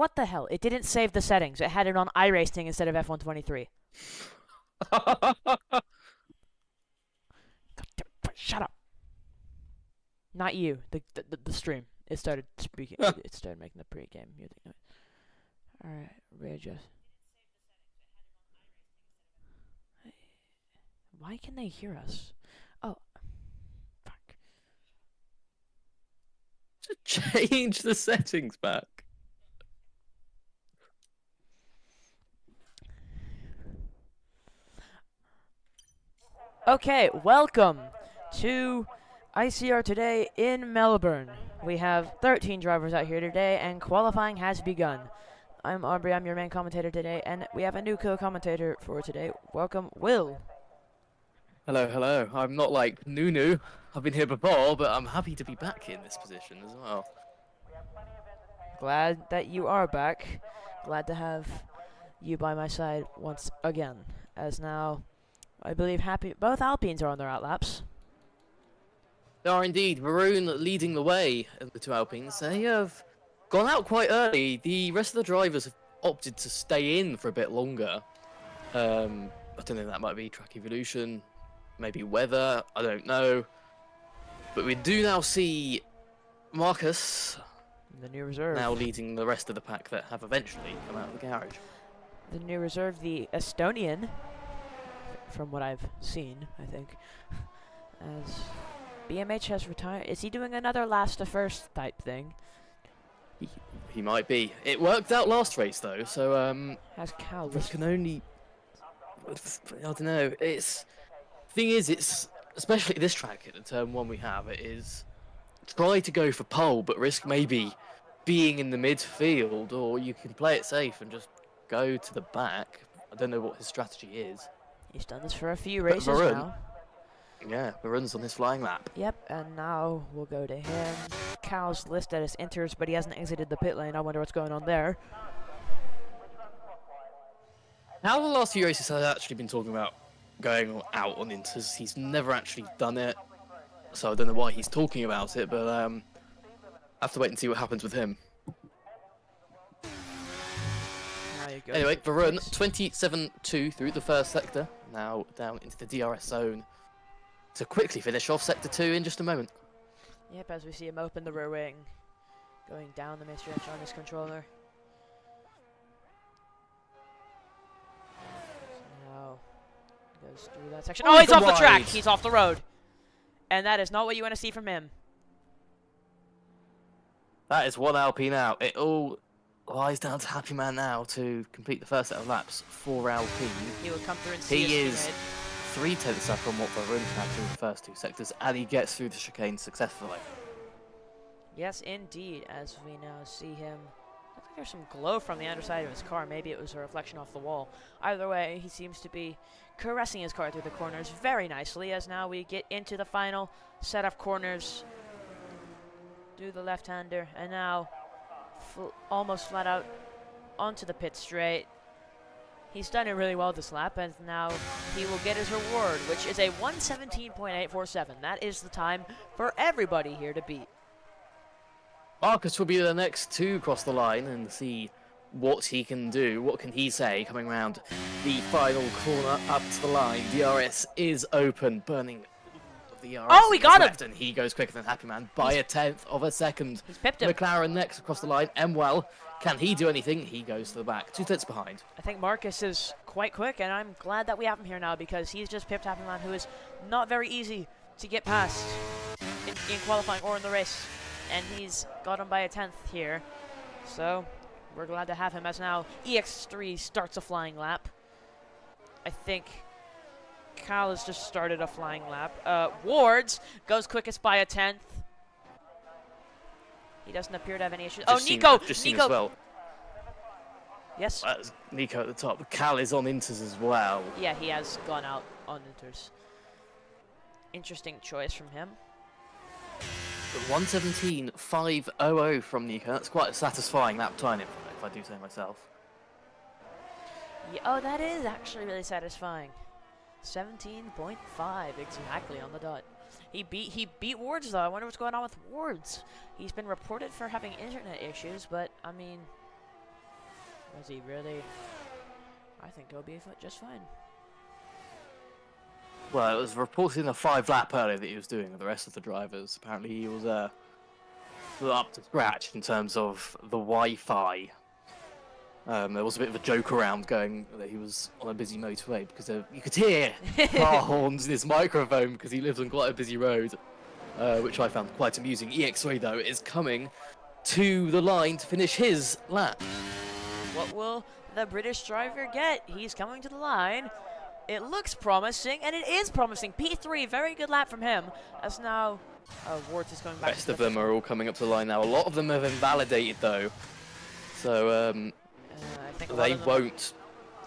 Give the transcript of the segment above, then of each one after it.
What the hell? It didn't save the settings. It had it on iRacing instead of F123. Shut up. Not you. The stream. It started speaking. It started making the pre-game music noise. All right, readjust. Why can they hear us? Oh, fuck. Change the settings back. Okay, welcome to ICR today in Melbourne. We have 13 drivers out here today, and qualifying has begun. I'm Aubrey, I'm your main commentator today, and we have a new co-commentator for today. Welcome, Will. Hello, hello. I'm not like new. I've been here before, but I'm happy to be back in this position as well. Glad that you are back. Glad to have you by my side once again, as now I believe both Alpines are on their outlaps. They are indeed. Maroon leading the way of the two Alpines. They have gone out quite early. The rest of the drivers have opted to stay in for a bit longer. I don't know, that might be track evolution, maybe weather, I don't know. But we do now see Marcus, the new reserve, now leading the rest of the pack that have eventually come out of the garage. The new reserve, the Estonian, from what I've seen, I think, as BMH has retired. Is he doing another last to first type thing? He might be. It worked out last race though, so Has Cal we can only, I don't know. It's thing is, it's especially this track at the turn one we have. It is try to go for pole, but risk maybe being in the midfield, or you can play it safe and just go to the back. I don't know what his strategy is. He's done this for a few races now. Yeah, Maroon's on his flying lap. Yep, and now we'll go to him. Cal's listed as Inters, but he hasn't exited the pit lane. I wonder what's going on there. Now the last few races has actually been talking about going out on Inters. He's never actually done it, so I don't know why he's talking about it, but I have to wait and see what happens with him. Anyway, Varun, 27-2 through the first sector, now down into the DRS zone to quickly finish off sector 2 in just a moment. Yep, as we see him open the rear wing, going down the mid-stretch on his controller. So now goes through that section. Oh, he's off the track! He's off the road. And that is not what you want to see from him. That is one Alpine out. It all lies down to Happy Man now to complete the first set of laps for Alpine. He will come through and see He is 3/10 up on what Varun had through the first two sectors, and he gets through the chicane successfully. Yes, indeed, as we now see him. Looks like there's some glow from the underside of his car. Maybe it was a reflection off the wall. Either way, he seems to be caressing his car through the corners very nicely, as now we get into the final set of corners. Do the left-hander, and now almost flat out onto the pit straight. He's done it really well this lap, and now he will get his reward, which is a 1:17.847. That is the time for everybody here to beat. Marcus will be the next to cross the line and see what he can do. What can he say coming around the final corner up to the line? DRS is open, burning the DRS. Oh, he got him! And he goes quicker than Happy Man by a 1/10 of a second. He's pipped him. McLaren next across the line. Emwell, can he do anything? He goes to the back, 2/10 behind. I think Marcus is quite quick, and I'm glad that we have him here now because he's just pipped Happy Man, who is not very easy to get past in qualifying or in the race. And he's got him by a 10th here. So we're glad to have him, as now EX3 starts a flying lap. I think Cal has just started a flying lap. Wards goes quickest by a 10th. He doesn't appear to have any issues. Nico! Seen as well. Yes? That's Nico at the top. Cal is on Inters as well. Yeah, he has gone out on Inters. Interesting choice from him. 1:17.500 from Nico. That's quite a satisfying lap time, if I do say myself. Yeah, oh, that is actually really satisfying. 17.5 exactly on the dot. He beat Wards though. I wonder what's going on with Wards. He's been reported for having internet issues, but I mean, Was he really? I think he'll be just fine. Well, it was reported in the 5-lap earlier that he was doing with the rest of the drivers. Apparently he was up to scratch in terms of the Wi-Fi. There was a bit of a joke around going that he was on a busy motorway because you could hear car horns in his microphone because he lives on quite a busy road, which I found quite amusing. EX3, though, is coming to the line to finish his lap. What will the British driver get? He's coming to the line. It looks promising, and it is promising. P3, very good lap from him. As now, Wart is going back. The rest of them are all coming up to the line now. A lot of them have invalidated, though. So, I think they won't,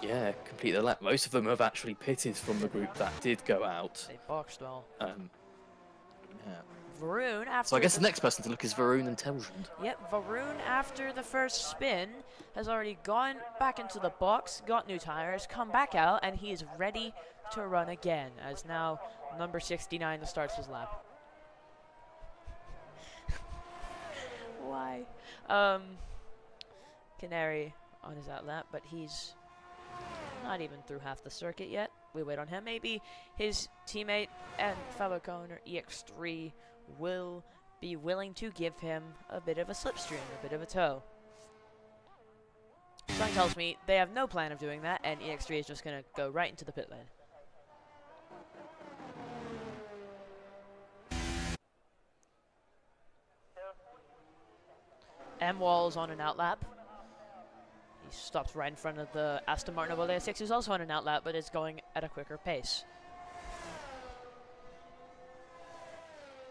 complete the lap. Most of them have actually pitted from the group that did go out. They boxed well. Yeah. Varun after. So I guess the next person to look is Varun and Telrund. Yep, Varun after the first spin has already gone back into the box, got new tires, come back out, and he is ready to run again. As now number 69 starts his lap. Why? Canary on his out lap, but he's not even through half the circuit yet. We wait on him. Maybe his teammate and fellow co-owner EX3 will be willing to give him a bit of a slipstream, a bit of a tow. Something tells me they have no plan of doing that, and EX3 is just going to go right into the pit lane. M-Wall's on an outlap. He stopped right in front of the Aston Martin Ovalea 6, who's also on an outlap, but is going at a quicker pace.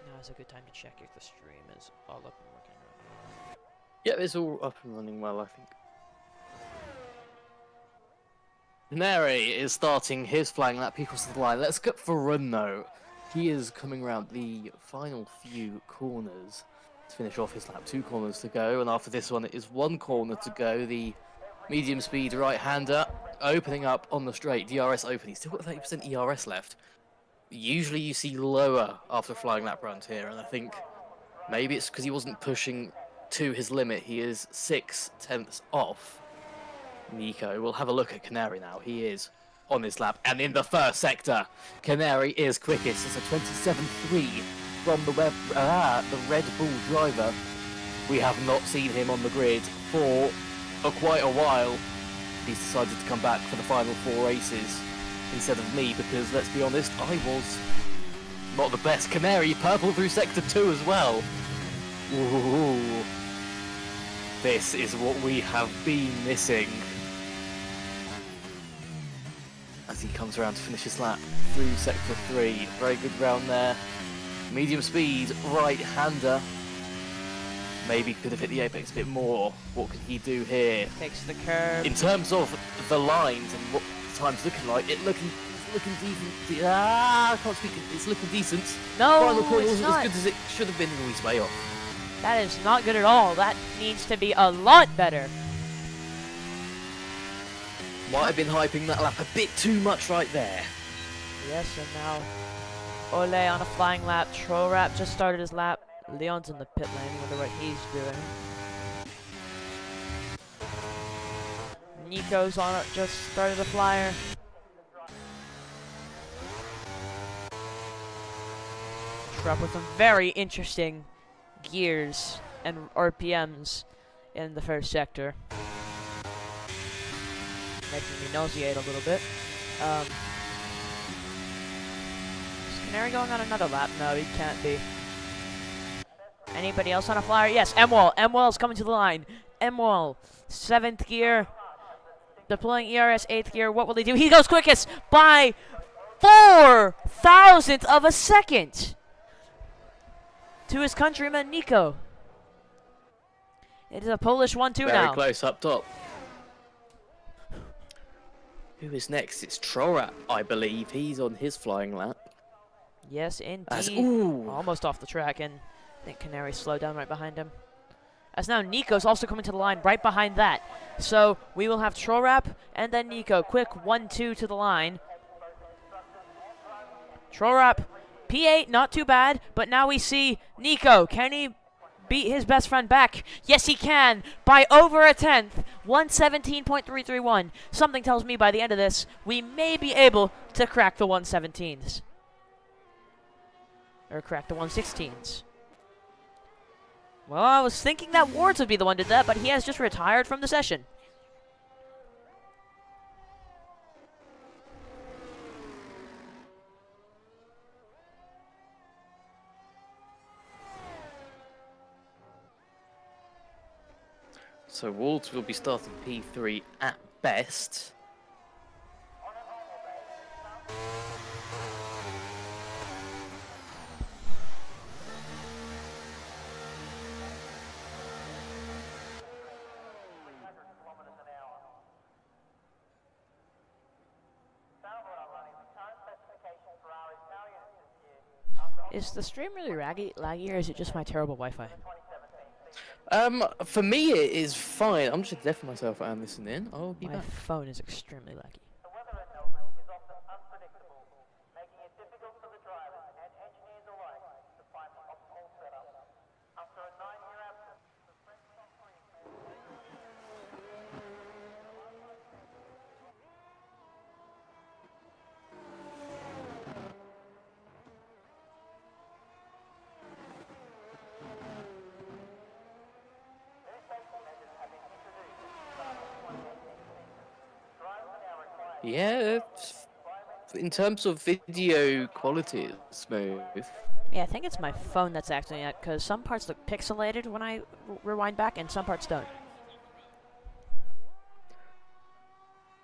Now is a good time to check if the stream is all up and working. Yeah, it's all up and running well, I think. Neri is starting his flying lap. He crosses the line. Let's go for Run, though. He is coming around the final few corners to finish off his lap. 2 corners to go, and after this one, it is 1 corner to go. The medium speed right-hander opening up on the straight. DRS open. He's still got 30% ERS left. Usually you see lower after flying lap runs here, and I think maybe it's because he wasn't pushing to his limit. He is 6/10 off Nico. We'll have a look at Canary now. He is on his lap, and in the first sector, Canary is quickest. It's a 27.3 from the Red Bull driver. We have not seen him on the grid for quite a while. He's decided to come back for the final 4 races instead of me, because let's be honest, I was not the best. Canary purple through sector 2 as well. Ooh. This is what we have been missing. As he comes around to finish his lap through sector 3. Very good round there. Medium speed, right-hander. Maybe could have hit the apex a bit more. What can he do here? Takes the curve. In terms of the lines and what the time's looking like, it's looking decent. I can't speak. It's looking decent. No, Final corner it's wasn't not. as good as it should have been. Oh, he's way off. That is not good at all. That needs to be a lot better. Might have been hyping that lap a bit too much right there. Yes, and now Ole on a flying lap. Trorap just started his lap. Leon's in the pit lane. Wonder what he's doing. Nico's on it. Just started a flyer. Trorap with some very interesting gears and RPMs in the first sector. Making me nauseate a little bit. Is Canary going on another lap? No, he can't be. Anybody else on a flyer? Yes, M-Wall. M-Wall's coming to the line. M-Wall, 7th gear. Deploying ERS, 8th gear. What will he do? He goes quickest by 4,000th of a second to his countryman, Nico. It is a Polish 1-2 now. Very close up top. Who is next? It's Trorap, I believe. He's on his flying lap. Yes, indeed. Ooh. Almost off the track, and I think Canary slowed down right behind him. As now Nico's also coming to the line right behind that. So we will have Trorap and then Nico. Quick 1-2 to the line. Trorap, P8, not too bad, but now we see Nico. Can he beat his best friend back? Yes, he can, by over a tenth, 117.331. Something tells me by the end of this, we may be able to crack the 117s. Or crack the 116s. Well, I was thinking that Wards would be the one to do that, but he has just retired from the session. So Wards will be starting P3 at best. Is the stream really laggy, or is it just my terrible Wi-Fi? For me it is fine. I'm just deaf myself and listening. I'll be My back. phone is extremely laggy. Yeah, in terms of video quality, it's smooth. Yeah, I think it's my phone that's acting up, because some parts look pixelated when I rewind back, and some parts don't.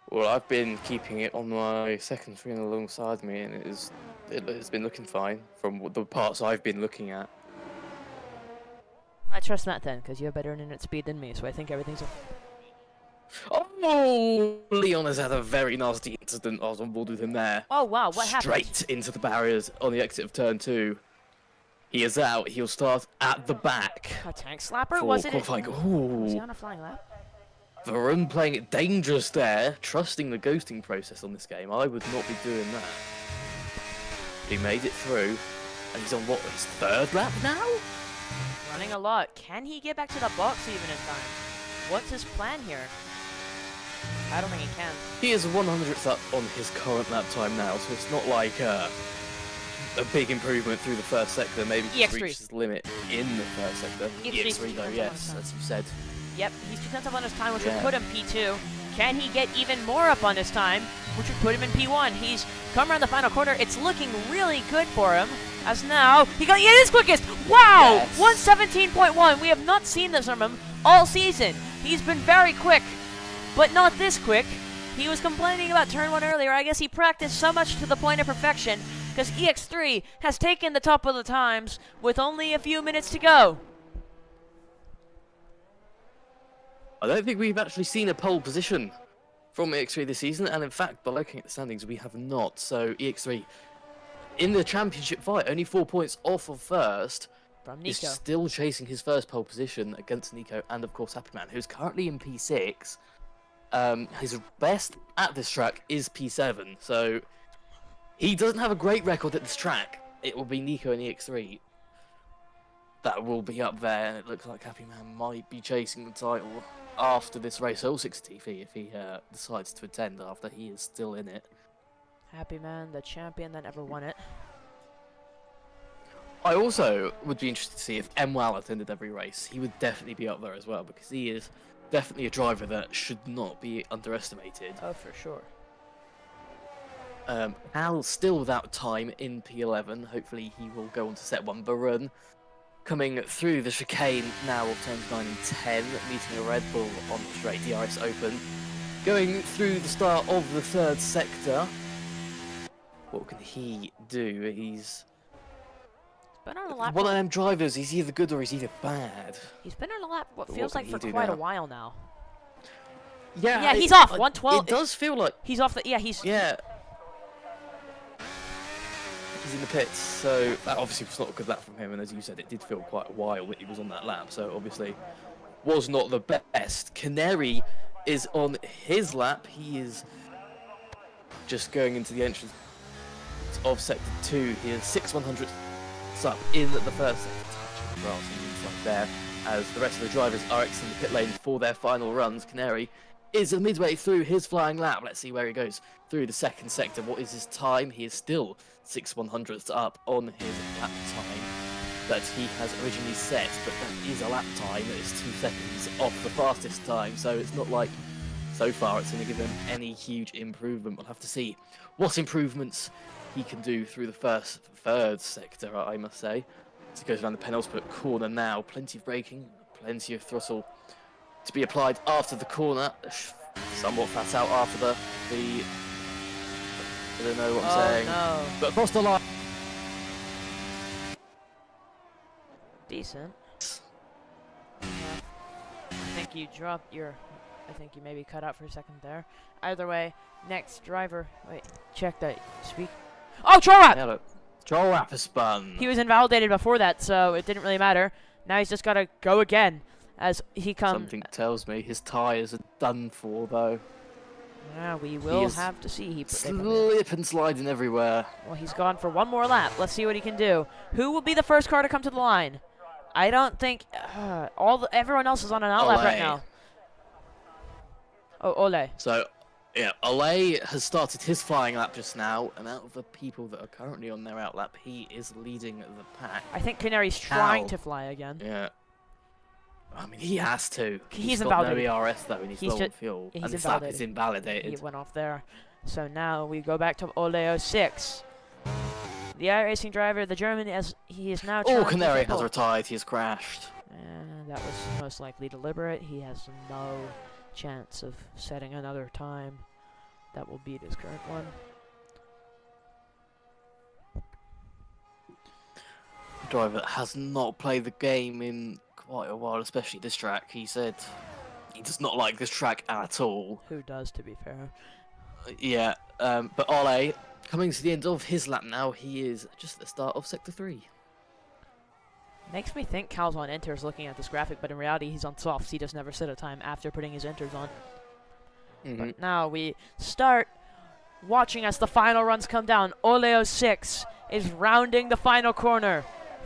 Well, I've been keeping it on my second screen alongside me, and it's been looking fine from the parts I've been looking at. I trust that then, because you have better internet speed than me, so I think everything's... Oh, Leon has had a very nasty incident. I was on board with him there. Oh, wow, what happened? Straight into the barriers on the exit of turn 2. He is out. He'll start at the back. A tank slapper? For Was it? qualifying. Was he Ooh. on a flying lap? Varun playing it dangerous there, trusting the ghosting process on this game. I would not be doing that. He made it through, and he's on what, his third lap now? Running a lot. Can he get back to the box even in time? What's his plan here? I don't think he can. He is 100th up on his current lap time now, so it's not like a big improvement through the first sector. Maybe he EX3. reached his limit in the first sector. EX3 though, yes, as you said. Yep, he's 2 tenths up on his time, which would Yeah. put him P2. Can he get even more up on his time, which would put him in P1? He's come around the final corner. It's looking really good for him. As now, he is quickest! Wow! Yes. 117.1. We have not seen this from him all season. He's been very quick, but not this quick. He was complaining about turn 1 earlier. I guess he practiced so much to the point of perfection, because EX3 has taken the top of the times with only a few minutes to go. I don't think we've actually seen a pole position from EX3 this season, and in fact, by looking at the standings, we have not. So EX3, in the championship fight, only 4 points off of first, From is Nico. still chasing his first pole position against Nico and, of course, Happy Man, who's currently in P6. His best at this track is P7, so he doesn't have a great record at this track. It will be Nico and EX3 that will be up there, and it looks like Happy Man might be chasing the title after this race. Also, if he decides to attend after he is still in it. Happy Man, the champion that never won it. I also would be interested to see if Mwal attended every race. He would definitely be up there as well, because he is definitely a driver that should not be underestimated. Oh, for sure. Al still without time in P11. Hopefully he will go on to set 1. Varun coming through the chicane now of turns 9 and 10, meeting a Red Bull on the straight, DRS open. Going through the start of the third sector. What can he do? He's been on a lap. one of them drivers. He's either good or he's either bad. He's been on a lap. What But feels what like can for he do quite a now? while now. Yeah, he's off, It 112. does feel like. He's off the. Yeah, he's. Yeah. He's in the pits, so that obviously was not a good lap from him, and as you said, it did feel quite a while that he was on that lap, so obviously was not the best. Canary is on his lap. He is just going into the entrance of Sector 2. He is 6/100ths up in the first sector. Well, flag there, as the rest of the drivers are exiting the pit lane for their final runs. Canary is midway through his flying lap. Let's see where he goes through the second sector. What is his time? He is still 6/100ths up on his lap time that he has originally set, but that is a lap time that is 2 seconds off the fastest time, so it's not like so far it's going to give him any huge improvement. We'll have to see what improvements he can do through the third sector, I must say. As he goes around the penultimate corner now, plenty of braking, plenty of throttle to be applied after the corner. Somewhat flat out after the I don't know what I'm saying. No. But across the line. Decent. Yeah. I think you dropped your... I think you maybe cut out for a second there. Either way, next driver... Wait, check that. Speak. Oh, troll wrap! Yeah, look. Troll wrap has spun. He was invalidated before that, so it didn't really matter. Now he's just got to go again as he comes... Something tells me his tyres are done for, though. Yeah, we will have to see. Slip and sliding everywhere. Well, he's gone for one more lap. Let's see what he can do. Who will be the first car to come to the line? I don't think everyone else is on an outlap right now. Oh, Ole. So, yeah, Ole has started his flying lap just now, and out of the people that are currently on their outlap, he is leading the pack. I think Canary's trying to fly again. Yeah. I mean, he has to. He's got invalidated. no ERS though, and he's low on fuel. He's and his lap is invalidated. He went off there. So now we go back to Ole 06. The iRacing driver, the German, as he is now. Oh, Canary has retired. He has crashed. And that was most likely deliberate. He has no chance of setting another time that will beat his current one. A driver that has not played the game in quite a while, especially this track. He said he does not like this track at all. Who does, to be fair? Yeah, but Ole, coming to the end of his lap now, he is just at the start of Sector 3. Makes me think Cal's on inters looking at this graphic, but in reality he's on softs. He just never set a time after putting his inters on. But now we start watching as the final runs come down. Ole 06 is rounding the final corner.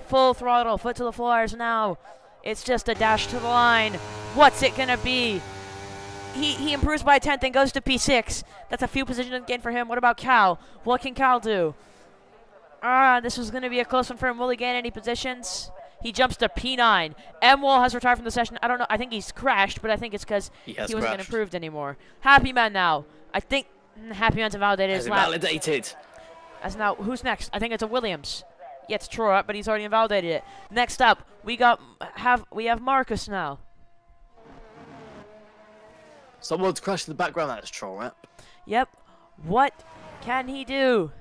Full throttle, foot to the floors now. It's just a dash to the line. What's it gonna be? He improves by a tenth and goes to P6. That's a few positions gain for him. What about Cal? What can Cal do? This was gonna be a close one for him. Will he gain any positions? He jumps to P9. M-Wall has retired from the session. I don't know. I think he's crashed, but I think it's because he wasn't getting improved anymore. Happy Man now. I think Happy Man's invalidated his lap. Invalidated. As now, who's next? I think it's a Williams. Yeah, it's Troy, but he's already invalidated it. Next up, we have Marcus now. Someone's crashed in the background. That's Troll Rap. Yep. What can he do?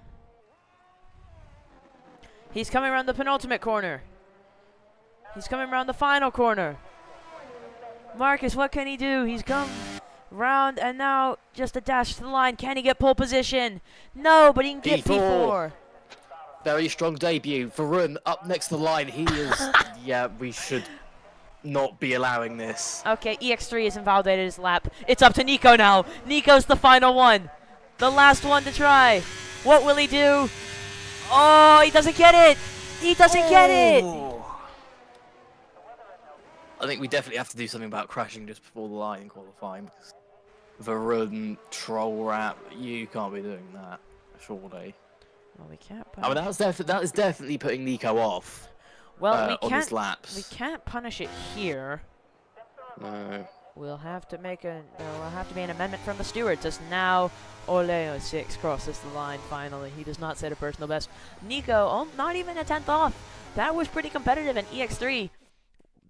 He's coming around the penultimate corner. He's coming around the final corner. Marcus, what can he do? He's come round and now just a dash to the line. Can he get pole position? No, but he can get P4. Very strong debut. Varun up next to the line. He is... yeah, we should not be allowing this. Okay, EX3 has invalidated his lap. It's up to Nico now. Nico's the final one. The last one to try. What will he do? Oh, he doesn't get it. He doesn't get it. I think we definitely have to do something about crashing just before the line in qualifying. Because Varun, Troll Rap, you can't be doing that, surely. Well, we can't. I mean, that is definitely putting Nico off. Well, on his laps. We can't punish it here. No. We'll have to make an amendment from the stewards. As now Ole 06 crosses the line finally. He does not set a personal best. Nico, not even a tenth off. That was pretty competitive, and EX3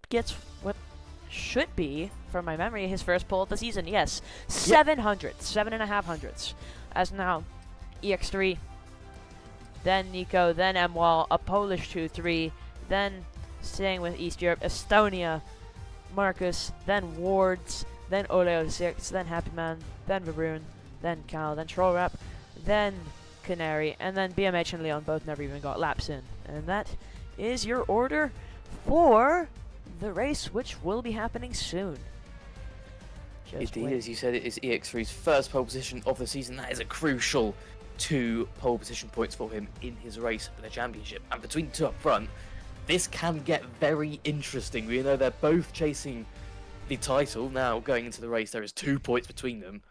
gets what should be, from my memory, his first pole of the season. Yes, 700, 7.5 hundredths. As now EX3, then Nico, then M-Wall, a Polish 2-3, then staying with East Europe, Estonia, Marcus, then Wards, then Ole 06, then Happy Man, then Varun, then Cal, then Troll Rap, then Canary, and then BMH and Leon both never even got laps in. And that is your order for the race, which will be happening soon. Indeed, as you said, it is EX3's first pole position of the season. That is a crucial 2 pole position points for him in his race for the championship. And between the two up front, this can get very interesting. We know they're both chasing the title now. Going into the race, there is 2 points between them,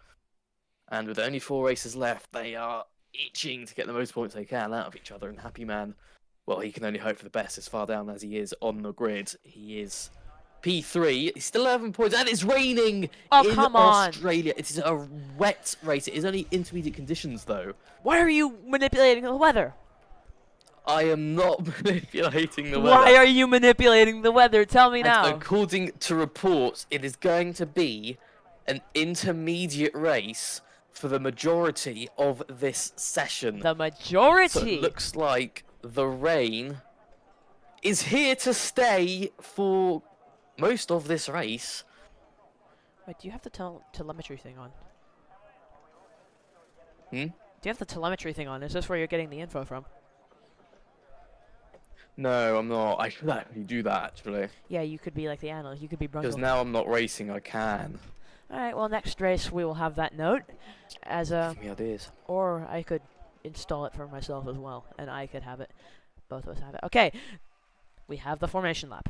and with only 4 races left, they are itching to get the most points they can out of each other. And Happy Man, well, he can only hope for the best as far down as he is on the grid. He is P3. He's still 11 points, and it's raining in Australia. It is a wet race. It is only intermediate conditions, though. Why are you manipulating the weather? I am not manipulating the weather. Why are you manipulating the weather? Tell me now. According to reports, it is going to be an intermediate race for the majority of this session. The majority? So it looks like the rain is here to stay for most of this race. Wait, do you have the telemetry thing on? Hmm? Do you have the telemetry thing on? Is this where you're getting the info from? No, I'm not. I should actually do that, actually. Yeah, you could be like the analyst. You could be Brundle. Because now I'm not racing, I can. Alright, well, next race we will have that note as a... Give me ideas. Or I could install it for myself as well, and I could have it. Both of us have it. Okay, we have the formation lap.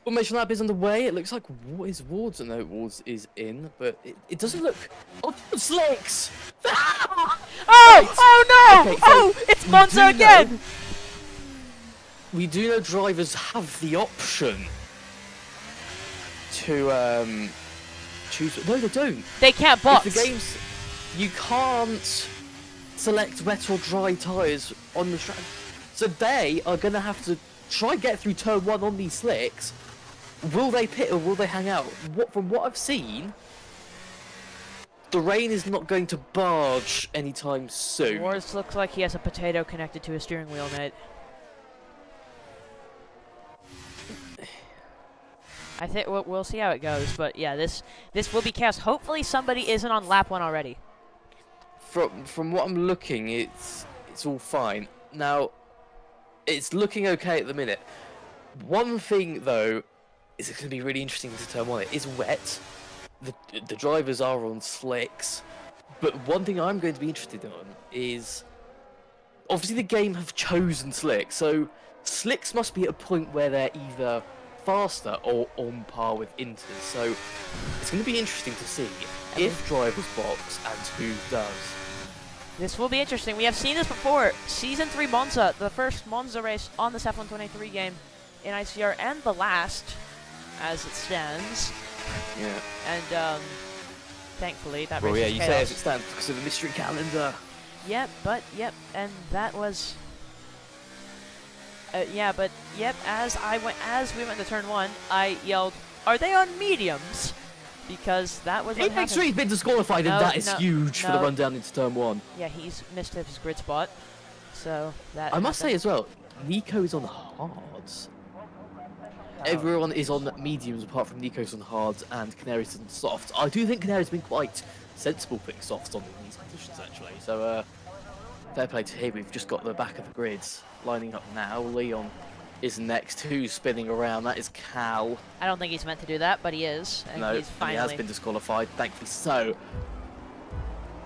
Formation lap is underway. It looks like Wards? No, Wards is in, but it doesn't look... Oh, Slicks! Oh! Oh no! Okay, so oh! It's Monza again! We do know drivers have the option to choose. No, they don't. They can't box. If the game's, you can't select wet or dry tyres on the track. So they are going to have to try and get through turn 1 on these slicks. Will they pit or will they hang out? From what I've seen, the rain is not going to barge anytime soon. Wards looks like he has a potato connected to his steering wheel, mate. I think we'll see how it goes, but yeah, this will be chaos. Hopefully somebody isn't on lap 1 already. From what I'm looking, it's all fine. Now, it's looking okay at the minute. One thing though is it's going to be really interesting to turn 1. It is wet. The drivers are on slicks, but one thing I'm going to be interested in is obviously the game have chosen slicks, so slicks must be at a point where they're either faster or on par with Inters, so it's going to be interesting to see if drivers box and who does. This will be interesting. We have seen this before. Season 3 Monza, the first Monza race on this F123 game in ICR, and the last, as it stands. Yeah. And thankfully that race Well, yeah, was you chaos. say as it stands because of the mystery calendar. Yep, and that was... as we went to turn 1, I yelled, "Are they on mediums?" Because that was what happened. X3's been disqualified, and that is huge for the run down into turn 1. Yeah, he's missed his grid spot, so that I must say happened. as well, Nico is on hards. Everyone is on mediums apart from Nico's on hards and Canary's on softs. I do think Canary's been quite sensible putting softs on in these conditions, actually. So, fair play to him. We've just got the back of the grids lining up now. Leon is next. Who's spinning around? That is Cal. I don't think he's meant to do that, but he is. And No, he's finally... he has been disqualified, thankfully so.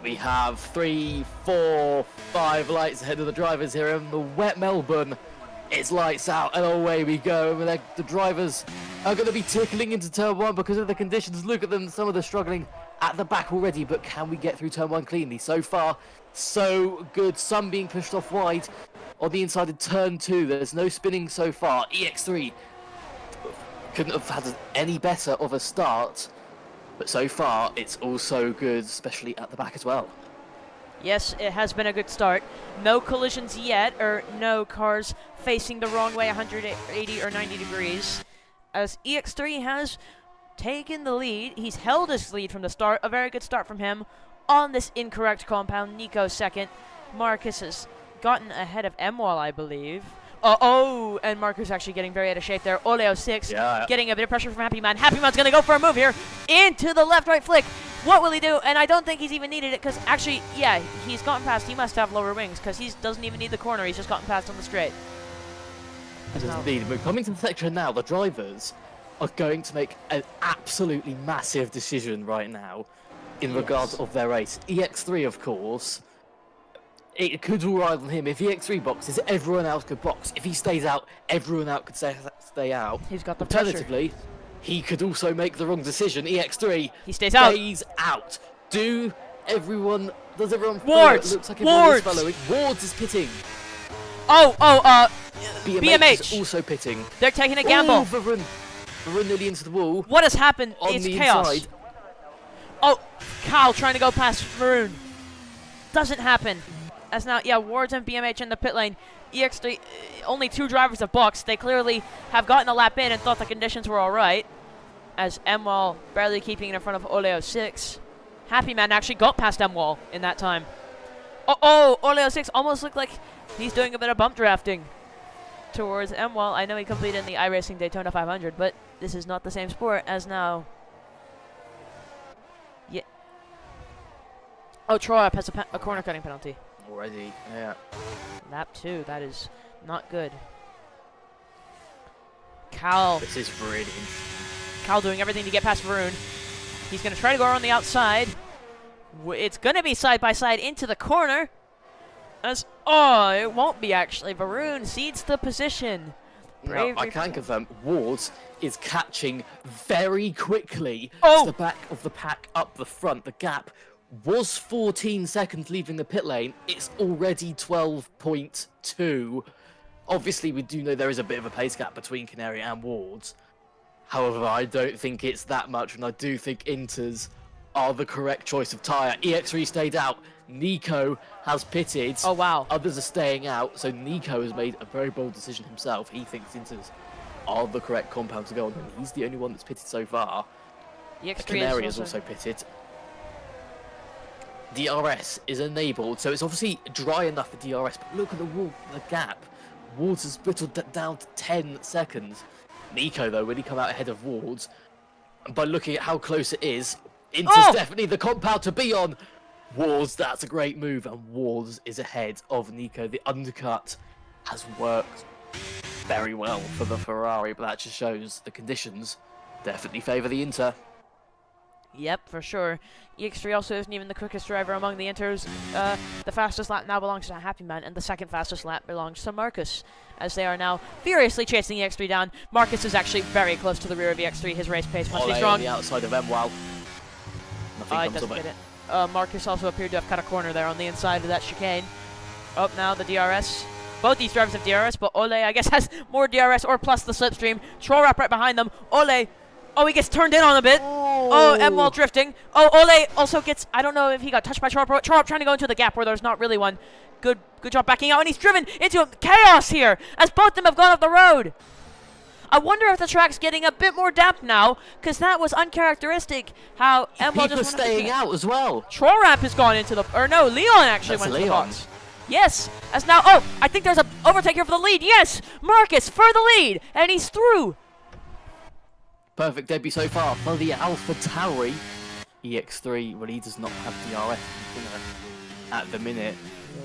We have 3, 4, 5 lights ahead of the drivers here in the wet Melbourne. It's lights out and away we go. And the drivers are going to be tickling into turn 1 because of the conditions. Look at them. Some of them struggling at the back already, but can we get through turn 1 cleanly? So far, so good. Some being pushed off wide on the inside of turn 2. There's no spinning so far. EX3 couldn't have had any better of a start, but so far it's also good, especially at the back as well. Yes, it has been a good start. No collisions yet, or no cars facing the wrong way 180 or 90 degrees. As EX3 has taken the lead, he's held his lead from the start. A very good start from him on this incorrect compound. Nico second. Marcus has gotten ahead of Emwal, I believe. And Marcus actually getting very out of shape there. Oleo 6, getting a bit of pressure from Happy Man. Happy Man's going to go for a move here into the left-right flick. What will he do? And I don't think he's even needed it because actually, yeah, he's gotten past. He must have lower wings because he doesn't even need the corner. He's just gotten past on the straight. Indeed. We're coming to the section now. The drivers are going to make an absolutely massive decision right now in regards of their race. EX3, of course, it could all ride on him. If EX3 boxes, everyone else could box. If he stays out, everyone else could stay out. He's got the pressure. Alternatively, he could also make the wrong decision. EX3 He stays out. Does everyone follow? Wards! It looks like everyone Wards! is following. Wards is pitting. BMH. is also pitting. They're taking a gamble. Varun nearly into the wall. What has happened? On It's the chaos. inside. Oh, Cal trying to go past Maroon. Doesn't happen. As now, yeah, Wards and BMH in the pit lane. EX3, only 2 drivers have boxed. They clearly have gotten a lap in and thought the conditions were all right. As M-Wall barely keeping it in front of Oleo 6. Happy Man actually got past M-Wall in that time. Oleo 6 almost looked like he's doing a bit of bump drafting towards M-Wall. I know he competed in the iRacing Daytona 500, but this is not the same sport as now. Yeah. Oh, Troy has a corner cutting penalty. Already, yeah. Lap 2, that is not good. Cal. This is really interesting. Cal doing everything to get past Varun. He's going to try to go around the outside. It's going to be side by side into the corner. It won't be actually. Varun cedes the position. No, I can confirm Wards is catching very quickly. Oh! To the back of the pack up the front. The gap was 14 seconds leaving the pit lane. It's already 12.2. Obviously, we do know there is a bit of a pace gap between Canary and Wards. However, I don't think it's that much, and I do think Inters are the correct choice of tyre. EX3 stayed out. Nico has pitted. Oh, wow. Others are staying out, so Nico has made a very bold decision himself. He thinks Inters are the correct compound to go on, and he's the only one that's pitted so far. EX3 Canary has also pitted. DRS is enabled, so it's obviously dry enough for DRS, but look at the gap. Wards has whittled that down to 10 seconds. Nico, though, really come out ahead of Wards. And by looking at how close it is, Inter's definitely the compound to be on. Wards, that's a great move, and Wards is ahead of Nico. The undercut has worked very well for the Ferrari, but that just shows the conditions definitely favour the Inter. Yep, for sure. EX3 also isn't even the quickest driver among the Inters. The fastest lap now belongs to Happy Man, and the second fastest lap belongs to Marcus, as they are now furiously chasing EX3 down. Marcus is actually very close to the rear of EX3. His race pace must be strong. On the outside of M-Wow. Nothing comes of it. Marcus also appeared to have cut a corner there on the inside of that chicane. Up now, the DRS. Both these drivers have DRS, but Ole, I guess, has more DRS or plus the slipstream. Trollrap right behind them. Ole, he gets turned in on a bit. M-Wall drifting. Ole also gets, I don't know if he got touched by Trollrap. Trollrap trying to go into the gap where there's not really one. Good job backing out, and he's driven into chaos here as both of them have gone off the road. I wonder if the track's getting a bit more damp now, because that was uncharacteristic how M-Wall People just staying out as well. Trollrap has gone into the, Leon actually went to the box. Yes, as now, I think there's an overtake here for the lead. Yes, Marcus for the lead, and he's through. Perfect debut so far for the Alpha Tauri. EX3, well, he does not have DRS at the minute.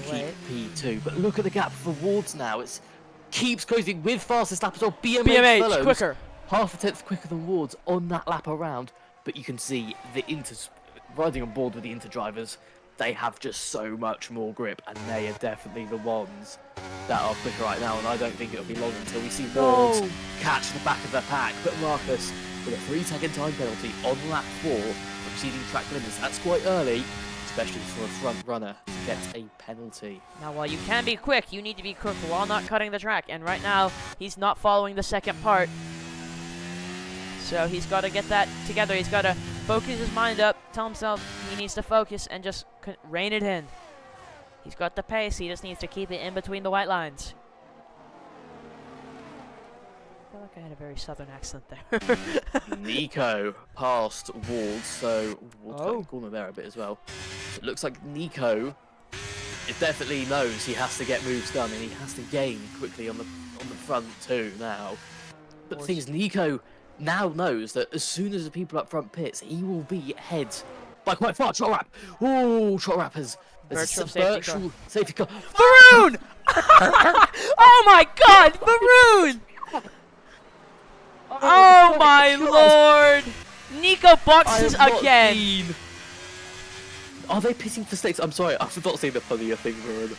Keep P2, but look at the gap for Wards now. It keeps closing with fastest lap as well. BMH follows, quicker. Half a tenth quicker than Wards on that lap around. But you can see the Inters riding on board with the Inter drivers. They have just so much more grip, and they are definitely the ones that are quicker right now. And I don't think it'll be long until we see Wards catch the back of the pack. But Marcus with a 3-second time penalty on lap 4, exceeding track limits. That's quite early, especially for a front runner to get a penalty. Now, while you can be quick, you need to be quick while not cutting the track. And right now, he's not following the second part. So he's got to get that together. He's got to focus his mind up, tell himself he needs to focus and just rein it in. He's got the pace. He just needs to keep it in between the white lines. I feel like I had a very southern accent there. Nico past Wards, so Wards got the corner there a bit as well. It looks like Nico definitely knows he has to get moves done, and he has to gain quickly on the front too now. But the thing is, Nico now knows that as soon as the people up front pits, he will be ahead by quite far. Trollrap! Oh, Trollrap has a virtual safety car. Varun! Oh my God, Varun! Oh my lord! Nico boxes again. Are they pitting for stakes? I'm sorry, I forgot to say the funnier thing, Varun.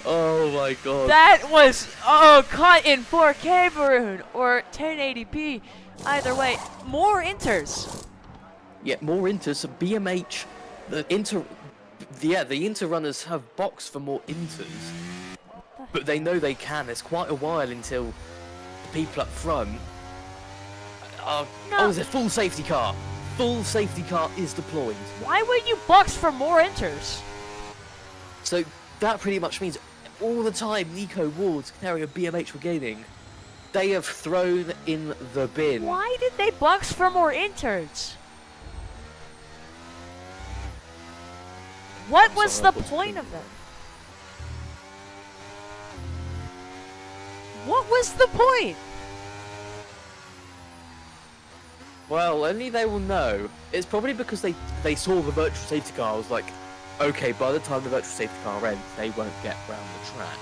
Oh my god. That was, caught in 4K, Varun, or 1080p. Either way, more Inters. Yeah, more Inters. So BMH, the Inter runners have boxed for more Inters, but they know they can. There's quite a while until the people up front. No. Oh, there's a full safety car. Full safety car is deployed. Why would you box for more Inters? So that pretty much means all the time Nico, Wards, Canary, and BMH were gaining, they have thrown in the bin. Why did they box for more Inters? What was the point of that? What was the point? Well, only they will know. It's probably because they saw the virtual safety car. I was like, okay, by the time the virtual safety car ends, they won't get round the track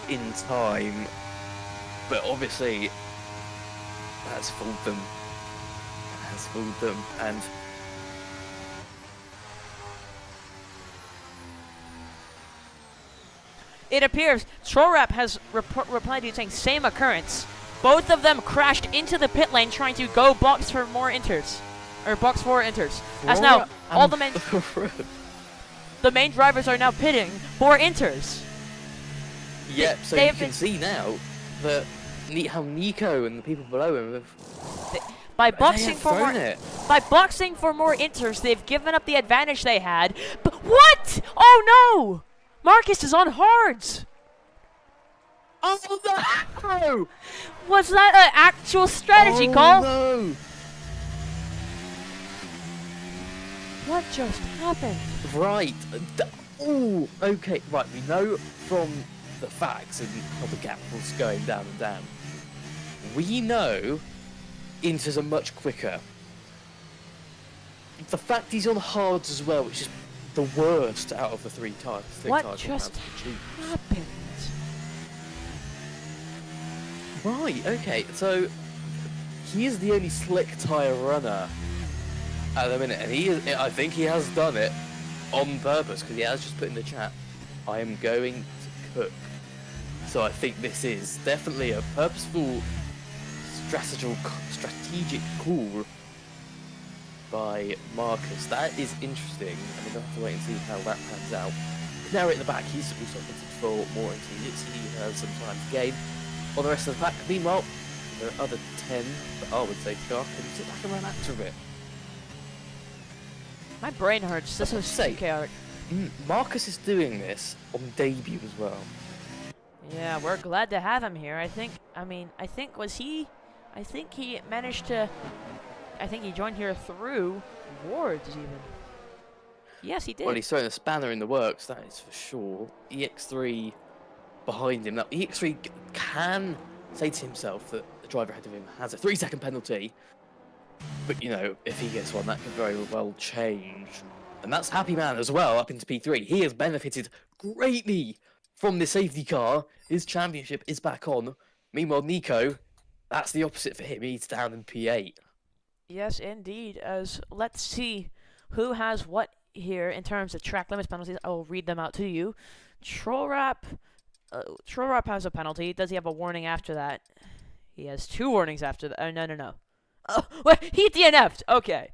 in time. But obviously, that's fooled them. Has fooled them, and It appears Trollrap has replied to you saying same occurrence. Both of them crashed into the pit lane trying to go box for more Inters. Or box for Inters. As now, all the main drivers are now pitting for Inters. Yep, so you can see now that how Nico and the people below him have by boxing for more Inters, they've given up the advantage they had. But what? Oh no! Marcus is on hards. Oh no! Was that an actual strategy call? No! What just happened? Right. Oh, okay. Right, we know from the facts and how the gap was going down and down. We know Inters are much quicker. The fact he's on hards as well, which is the worst out of the three tires. What just happened? Right, okay, so he is the only slick tyre runner at the minute, and I think he has done it on purpose, because he has just put in the chat, I am going to cook. So I think this is definitely a purposeful strategic call by Marcus. That is interesting, and we're going to have to wait and see how that pans out. Now at the back, he's also looking for more intermediates. He has some time to gain on the rest of the pack. Meanwhile, the other 10 that I would say car can sit back and relax for a bit. My brain hurts. This is so chaotic. Marcus is doing this on debut as well. Yeah, we're glad to have him here. I think he managed to, I think he joined here through Wards even. Yes, he did. Well, he's throwing a spanner in the works, that is for sure. EX3 behind him. Now, EX3 can say to himself that the driver ahead of him has a 3-second penalty. But, you know, if he gets one, that could very well change. And that's Happy Man as well, up into P3. He has benefited greatly from the safety car. His championship is back on. Meanwhile, Nico, that's the opposite for him. He's down in P8. Yes, indeed. As let's see who has what here in terms of track limits penalties. I will read them out to you. Trollrap has a penalty. Does he have a warning after that? He has 2 warnings after that. No. Oh, wait, he DNF'd. Okay.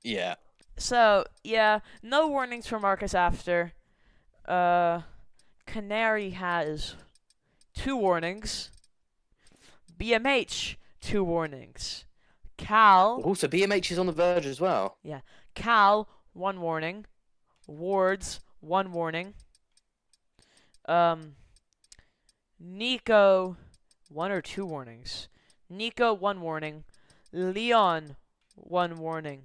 Yeah. So, yeah, no warnings for Marcus after. Canary has 2 warnings. BMH, 2 warnings. Cal. Also, BMH is on the verge as well. Yeah. Cal, 1 warning. Wards, 1 warning. Nico, 1 or 2 warnings. Nico, 1 warning. Leon, 1 warning.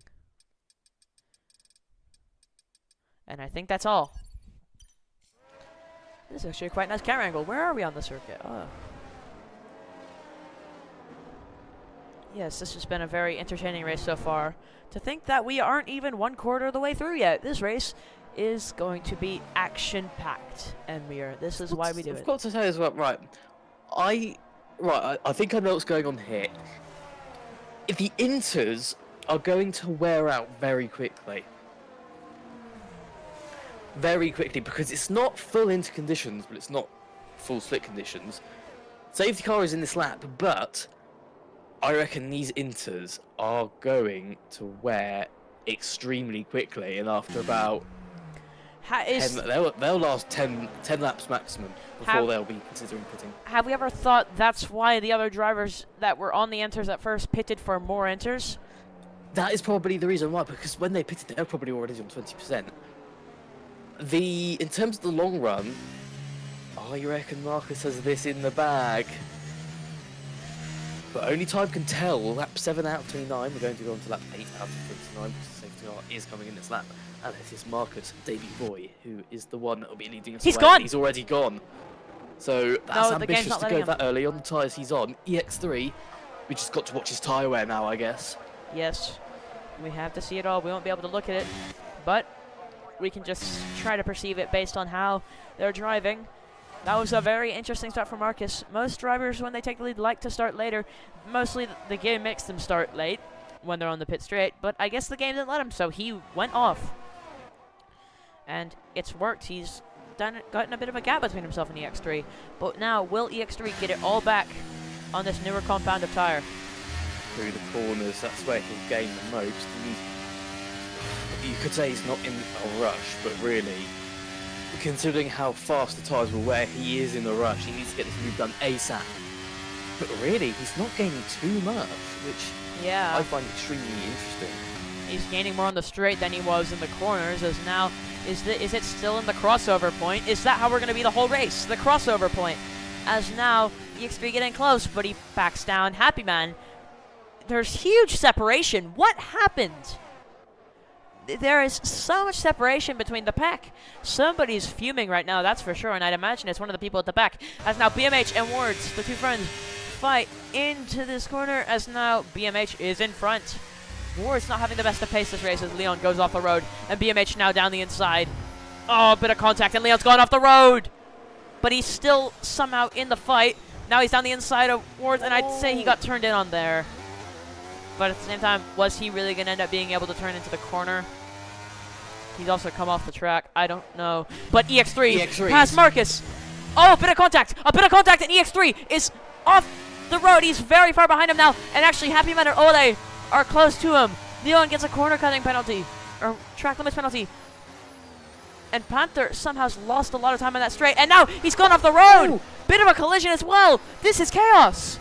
And I think that's all. This is actually a quite nice camera angle. Where are we on the circuit? Oh. Yes, this has been a very entertaining race so far. To think that we aren't even 1/4 of the way through yet. This race is going to be action-packed, and this is why we do it. I've got to say as well, right, I think I know what's going on here. If the Inters are going to wear out very quickly. Very quickly, because it's not full into conditions, but it's not full split conditions. Safety car is in this lap, but I reckon these Inters are going to wear extremely quickly, and after about 10, they'll last 10 laps maximum before they'll be considering pitting. Have we ever thought that's why the other drivers that were on the Inters at first pitted for more Inters? That is probably the reason why, because when they pitted, they were probably already on 20%. In terms of the long run, I reckon Marcus has this in the bag. But only time can tell. Lap 7 out of 29. We're going to go on to lap 8 out of 29 because the safety car is coming in this lap. And it is Marcus, debut boy, who is the one that will be leading us away. He's gone! He's already gone. So that's ambitious to go that early on the tyres he's on. EX3, we just got to watch his tyre wear now, I guess. Yes, we have to see it all. We won't be able to look at it, but we can just try to perceive it based on how they're driving. That was a very interesting start for Marcus. Most drivers, when they take the lead, like to start later. Mostly the game makes them start late when they're on the pit straight, but I guess the game didn't let him, so he went off. And it's worked. He's gotten a bit of a gap between himself and EX3. But now, will EX3 get it all back on this newer compound of tyre? Through the corners, that's where he'll gain the most. You could say he's not in a rush, but really, considering how fast the tyres will wear, he is in a rush. He needs to get this move done ASAP. But really, he's not gaining too much, which I find extremely interesting. He's gaining more on the straight than he was in the corners, as now, is it still in the crossover point? Is that how we're going to be the whole race? The crossover point. As now, EX3 getting close, but he backs down. Happy Man. There's huge separation. What happened? There is so much separation between the pack. Somebody's fuming right now, that's for sure, and I'd imagine it's one of the people at the back. As now BMH and Wards, the two friends, fight into this corner, as now BMH is in front. Wards not having the best of pace this race as Leon goes off the road, and BMH now down the inside. Oh, a bit of contact, and Leon's gone off the road! But he's still somehow in the fight. Now he's down the inside of Wards, and I'd say he got turned in on there. But at the same time, was he really going to end up being able to turn into the corner? He's also come off the track. I don't know. But EX3 past Marcus. Oh, a bit of contact, and EX3 is off the road. He's very far behind him now. And actually, Happy Man and Ole are close to him. Leon gets a corner cutting penalty, or track limits penalty. And Panther somehow has lost a lot of time on that straight. And now he's gone off the road. Ooh. Bit of a collision as well. This is chaos.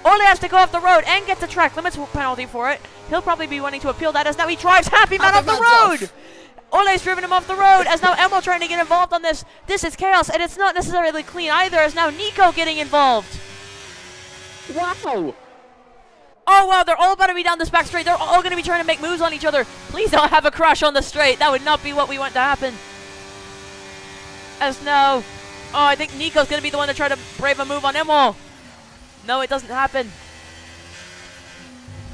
Ole has to go off the road and get the track limits penalty for it. He'll probably be wanting to appeal that as now he drives Happy Man off the road. Ole's driven him off the road as now Emil trying to get involved on this. This is chaos, and it's not necessarily clean either, as now Nico getting involved. Wow. Oh, wow, they're all about to be down this back straight. They're all going to be trying to make moves on each other. Please don't have a crash on the straight. That would not be what we want to happen. As now, I think Nico's going to be the one to try to brave a move on Emil. No, it doesn't happen.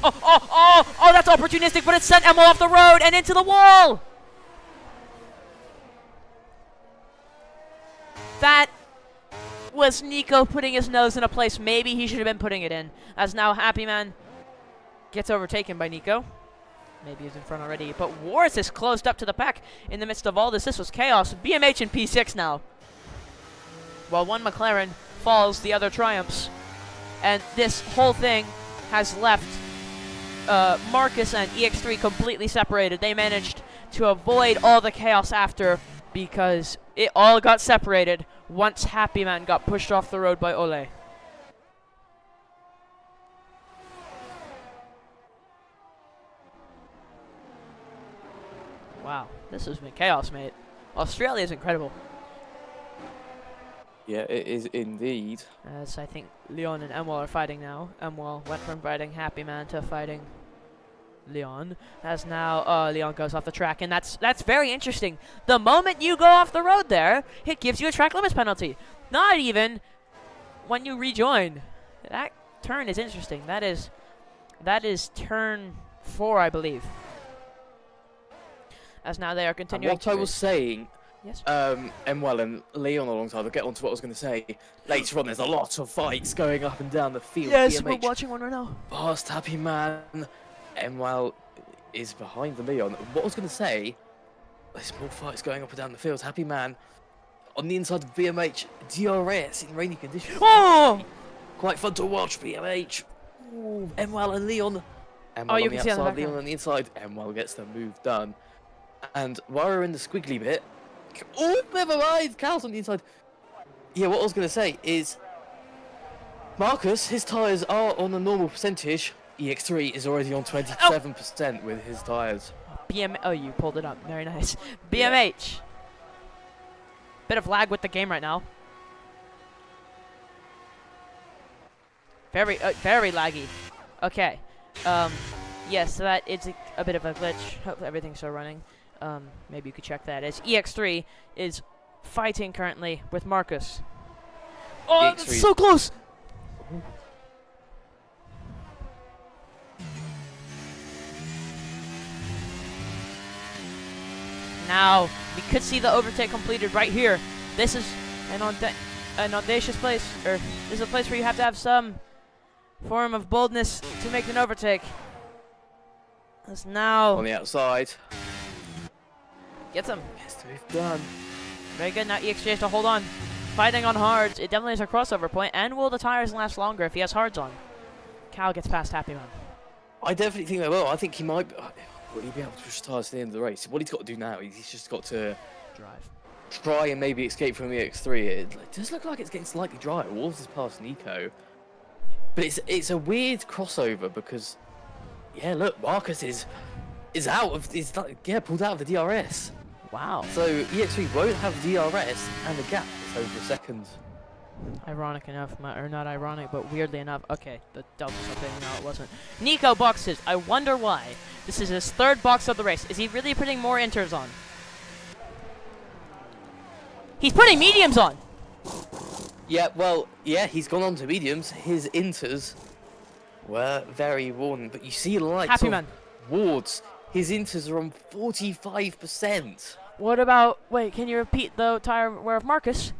Oh, that's opportunistic, but it sent Emil off the road and into the wall. That was Nico putting his nose in a place maybe he should have been putting it in. As now Happy Man gets overtaken by Nico. Maybe he's in front already. But Warris is closed up to the pack in the midst of all this. This was chaos. BMH in P6 now. While one McLaren falls, the other triumphs. And this whole thing has left Marcus and EX3 completely separated. They managed to avoid all the chaos after, because it all got separated once Happy Man got pushed off the road by Ole. Wow, this has been chaos, mate. Australia is incredible. Yeah, it is indeed. As I think Leon and Emil are fighting now. Emil went from fighting Happy Man to fighting Leon. As now Leon goes off the track, and that's very interesting. The moment you go off the road there, it gives you a track limits penalty. Not even when you rejoin. That turn is interesting. That is turn 4, I believe. As now they are continuing. And what I was saying, yes. Emwell and Leon alongside, I'll get on to what I was going to say. Later on, there's a lot of fights going up and down the field. Yes, BMH we're watching one right now. past Happy Man. Emmanuel is behind the Leon. What I was going to say, there's more fights going up and down the field. Happy Man on the inside of BMH, DRS in rainy conditions. Oh! Quite fun to watch, BMH. Ooh, Emmanuel and Leon. Emmanuel you on can the see on the outside, Leon background. on the inside. Emmanuel gets the move done. And while we're in the squiggly bit, oh, never mind, Cal's on the inside. Yeah, what I was going to say is, Marcus, his tyres are on a normal percentage. EX3 is already on 27% with his tyres. Oh, you pulled it up. Very nice. BMH. Bit of lag with the game right now. Very laggy. Okay. Yes, so that is a bit of a glitch. Hopefully everything's still running. Maybe you could check that. As EX3 is fighting currently with Marcus. Oh, that's so close! Now, we could see the overtake completed right here. This is an audacious place, or this is a place where you have to have some form of boldness to make an overtake. As now On the outside. gets him. Yes, we've done. Very good. Now EXJ has to hold on. Fighting on hards. It definitely is a crossover point. And will the tires last longer if he has hards on? Cal gets past Happy Man. I definitely think they will. I think he might. Will he be able to push tires to the end of the race? What he's got to do now, he's just got to Drive. try and maybe escape from the X3. It does look like it's getting slightly drier. Wolves is past Nico. But it's a weird crossover because, yeah, look, Marcus is out of, pulled out of the DRS. Wow. So EX3 won't have DRS and the gap is over a second. Ironic enough, or not ironic, but weirdly enough. Okay, the Delta's updating now, it wasn't. Nico boxes. I wonder why. This is his third box of the race. Is he really putting more inters on? He's putting mediums on! Yeah, well, yeah, he's gone on to mediums. His inters were very worn, but you see lights Happy of Man. Wards. His inters are on 45%. What about, wait, can you repeat the tire wear of Marcus?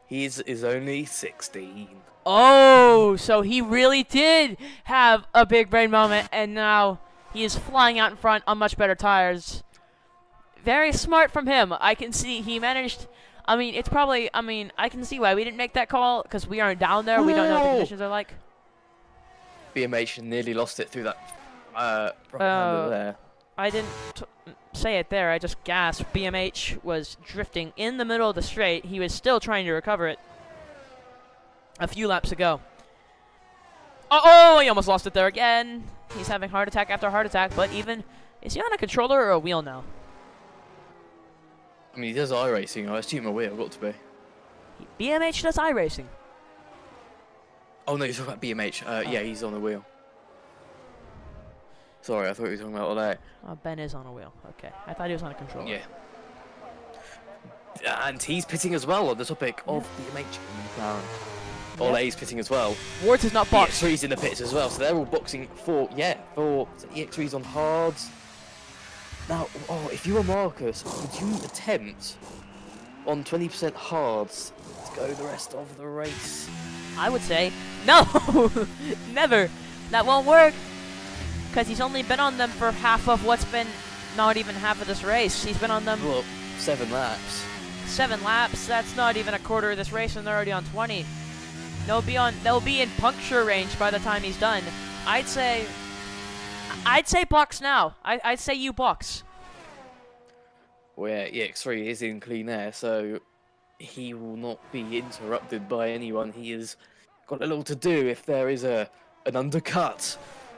His is only 16. Oh, so he really did have a big brain moment, and now he is flying out in front on much better tires. Very smart from him. I can see he managed. I mean, it's probably. I mean, I can see why we didn't make that call because we aren't down there. We don't know what the conditions are like. BMH nearly lost it through that propaganda there. I didn't say it there. I just gasped. BMH was drifting in the middle of the straight. He was still trying to recover it a few laps ago. Oh, he almost lost it there again. He's having heart attack after heart attack, but even... Is he on a controller or a wheel now? I mean, he does iRacing. I assume a wheel got to be. BMH does iRacing. Oh, no, you're talking about BMH. Yeah, he's on a wheel. Sorry, I thought you were talking about all that. Oh, Ben is on a wheel. Okay. I thought he was on a controller. Yeah. And he's pitting as well on the topic of BMH in the McLaren. Ole's pitting as well. Wards is not boxed. EX3's in the pits as well, so they're all boxing for EX3's on hards. Now, if you were Marcus, would you attempt on 20% hards to go the rest of the race? I would say no. Never. That won't work. Because he's only been on them for half of what's been, not even half of this race. He's been on them... Well, 7 laps. 7 laps, that's not even a quarter of this race and they're already on 20. They'll be in puncture range by the time he's done. I'd say box now. I'd say you box. Well, yeah, EX3 is in clean air, so he will not be interrupted by anyone. He has got a little to do if there is an undercut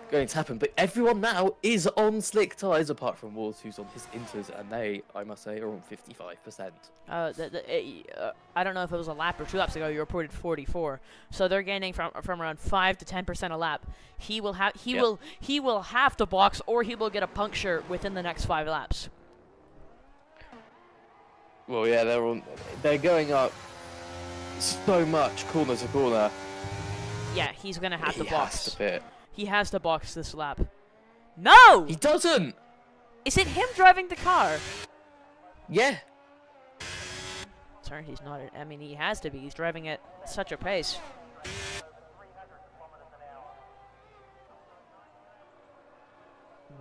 going to happen. But everyone now is on slick tyres apart from Wars, who's on his inters, and they, I must say, are on 55%. I don't know if it was a lap or 2 laps ago. You reported 44, so they're gaining from around 5 to 10% a lap. He will have to box, or he will get a puncture within the next 5 laps. Well, yeah, they're going up so much corner to corner. Yeah, he's gonna have to box. Has to pit. He has to box this lap. No! He doesn't! Is it him driving the car? Yeah. Sorry, he's not. I mean, he has to be. He's driving at such a pace.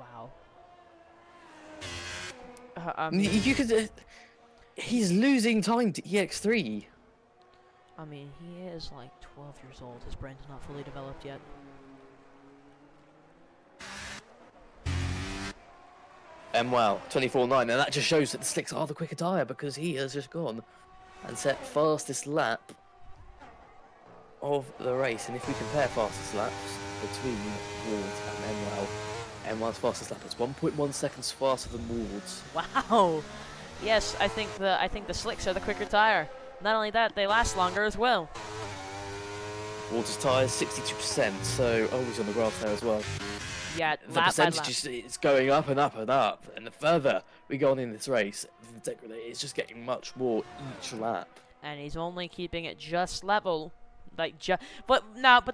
Wow. I mean, You could. He's losing time to EX3. I mean, he is like 12 years old. His brain's not fully developed yet. And well, 24.9, and that just shows that the slicks are the quicker tyre because he has just gone and set fastest lap of the race. And if we compare fastest laps between Ward and Emwell, Emwell's fastest lap is 1.1 seconds faster than Ward's. Wow. Yes, I think the slicks are the quicker tire. Not only that, they last longer as well. Ward's tyre is 62%, so always on the graph there as well. Yeah, The lap by lap. percentage is going up and up and up, and the further we go on in this race, the degradation is just getting much more each lap. And he's only keeping it just level. But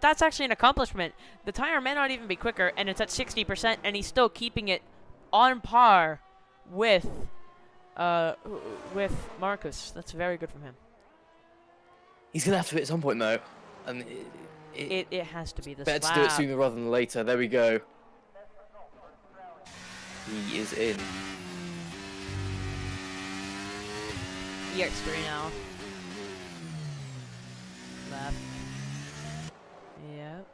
that's actually an accomplishment. The tire may not even be quicker, and it's at 60%, and he's still keeping it on par with Marcus. That's very good from him. He's gonna have to at some point though, and It has to be this better lap. to do it sooner rather than later. There we go. He is in. EX3 now. Left. Yep.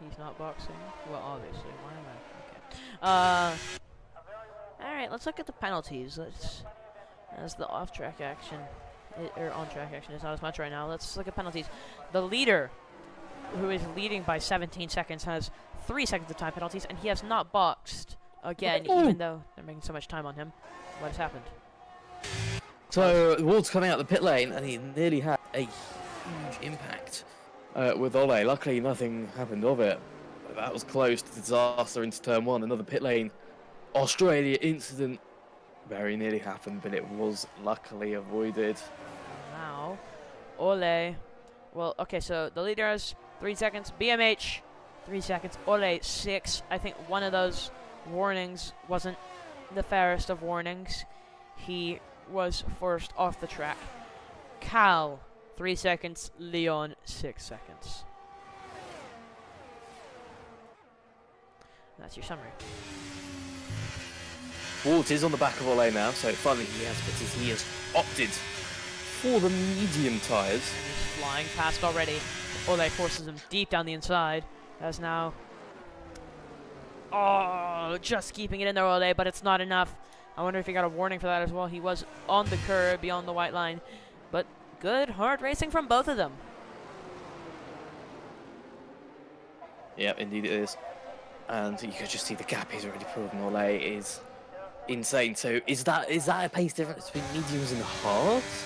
He's not boxing. Well, obviously. Why am I? Okay. Alright, let's look at the penalties. As the off-track action, or on-track action is not as much right now. Let's look at penalties. The leader, who is leading by 17 seconds, has 3 seconds of time penalties, and he has not boxed again, even though they're making so much time on him. What has happened? So Ward's coming out the pit lane, and he nearly had a huge impact with Ole. Luckily, nothing happened of it. That was close to disaster into turn 1. Another pit lane Australia incident very nearly happened, but it was luckily avoided. Now, Ole. Well, okay, so the leader has 3 seconds. BMH, 3 seconds. Ole, 6. I think one of those warnings wasn't the fairest of warnings. He was first off the track. Cal, 3 seconds. Leon, 6 seconds. That's your summary. Ward is on the back of Ole now, so finally he has opted for the medium tyres. He's flying past already. Ole forces him deep down the inside. As now... Oh, just keeping it in there, Ole, but it's not enough. I wonder if he got a warning for that as well. He was on the curb, beyond the white line. But good, hard racing from both of them. Yeah, indeed it is. And you could just see the gap he's already put on Ole is insane. So is that a pace difference between mediums and hards?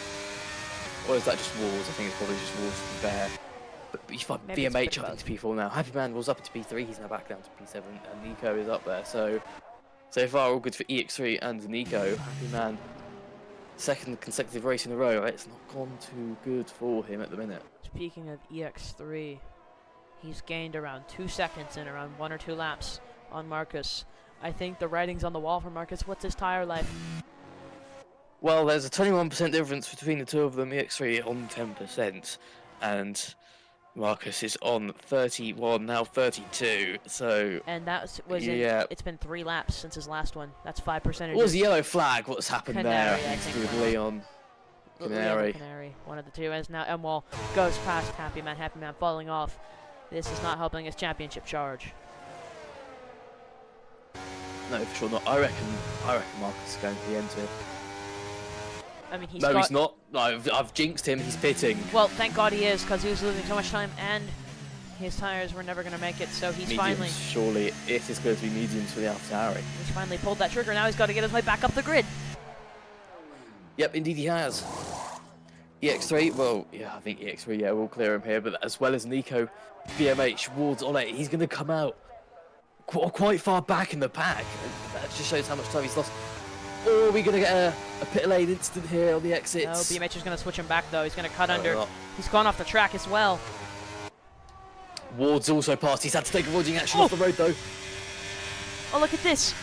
Or is that just Wars? I think it's probably just Wars to be fair. But you find Maybe it's a bit BMH up above. into P4 now. Happy Man was up into P3, he's now back down to P7, and Nico is up there. So far all good for EX3 and Nico. Happy Man, second consecutive race in a row. It's not gone too good for him at the minute. Speaking of EX3, he's gained around 2 seconds in around 1 or 2 laps on Marcus. I think the writing's on the wall for Marcus. What's his tire life? Well, there's a 21% difference between the two of them. EX3 on 10%, and Marcus is on 31, now 32. So And it's been 3 laps since his last one. That's 5%. What was the yellow flag? What's happened there? Canary, I think, With wow. Leon. Canary. Canary. One of the two. As now Emwall goes past Happy Man. Happy Man falling off. This is not helping his championship charge. No, for sure not. I reckon Marcus is going to the end here. I mean, No, he's not. No, I've jinxed him. He's pitting. Well, thank God he is, because he was losing so much time, and his tires were never going to make it. So he's Mediums, surely it is going to be mediums for the AlphaTauri. he's finally pulled that trigger. Now he's got to get his way back up the grid. Yep, indeed he has. EX3, well, yeah, I think EX3, yeah, we'll clear him here, but as well as Nico, BMH, Ward's Ole, he's going to come out quite far back in the pack. That just shows how much time he's lost. Or are we going to get a pit lane incident here on the exits? No, BMH is going to switch him back, though. He's going to cut No, under. not. He's gone off the track as well. Ward's also passed. He's had to take avoiding action off the road, though. Oh, look at this.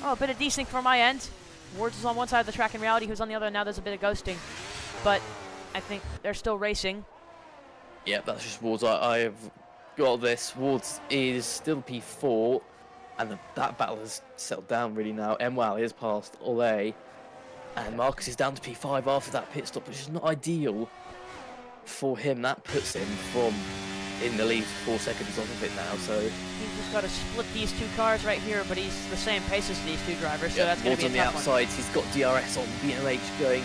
Oh, a bit of desync from my end. Ward's is on one side of the track. In reality, he was on the other. Now there's a bit of ghosting. But I think they're still racing. Yeah, that's just Ward's. I have got this. Ward's is still P4. And that battle has settled down really now. Emwal is past Ole. And Marcus is down to P5 after that pit stop, which is not ideal for him. That puts him from in the lead 4 seconds off of it now. So he's just got to split these two cars right here, but he's the same pace as these two drivers, so that's going to be a tough on the outside. He's got DRS on BMH going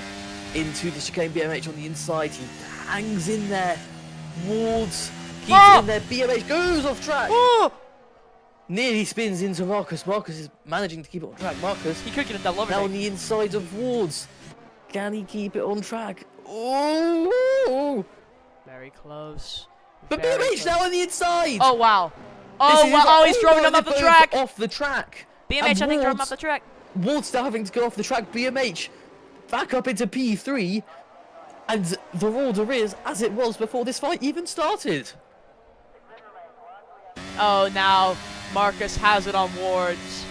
into the chicane. BMH on the inside. He hangs in there. Wards keeps in there. BMH goes off track. Nearly spins into Marcus. Marcus is managing to keep it on track. Marcus, he could get a double over. Now on the inside of Wards. Can he keep it on track? Oh! Very close. But BMH now on the inside! Oh, wow. Oh, wow. Oh, he's throwing him off the track. Off the track. BMH, I think, threw him off the track. Wards still having to go off the track. BMH back up into P3. And the order is as it was before this fight even started. Oh, now Marcus has it on Wards.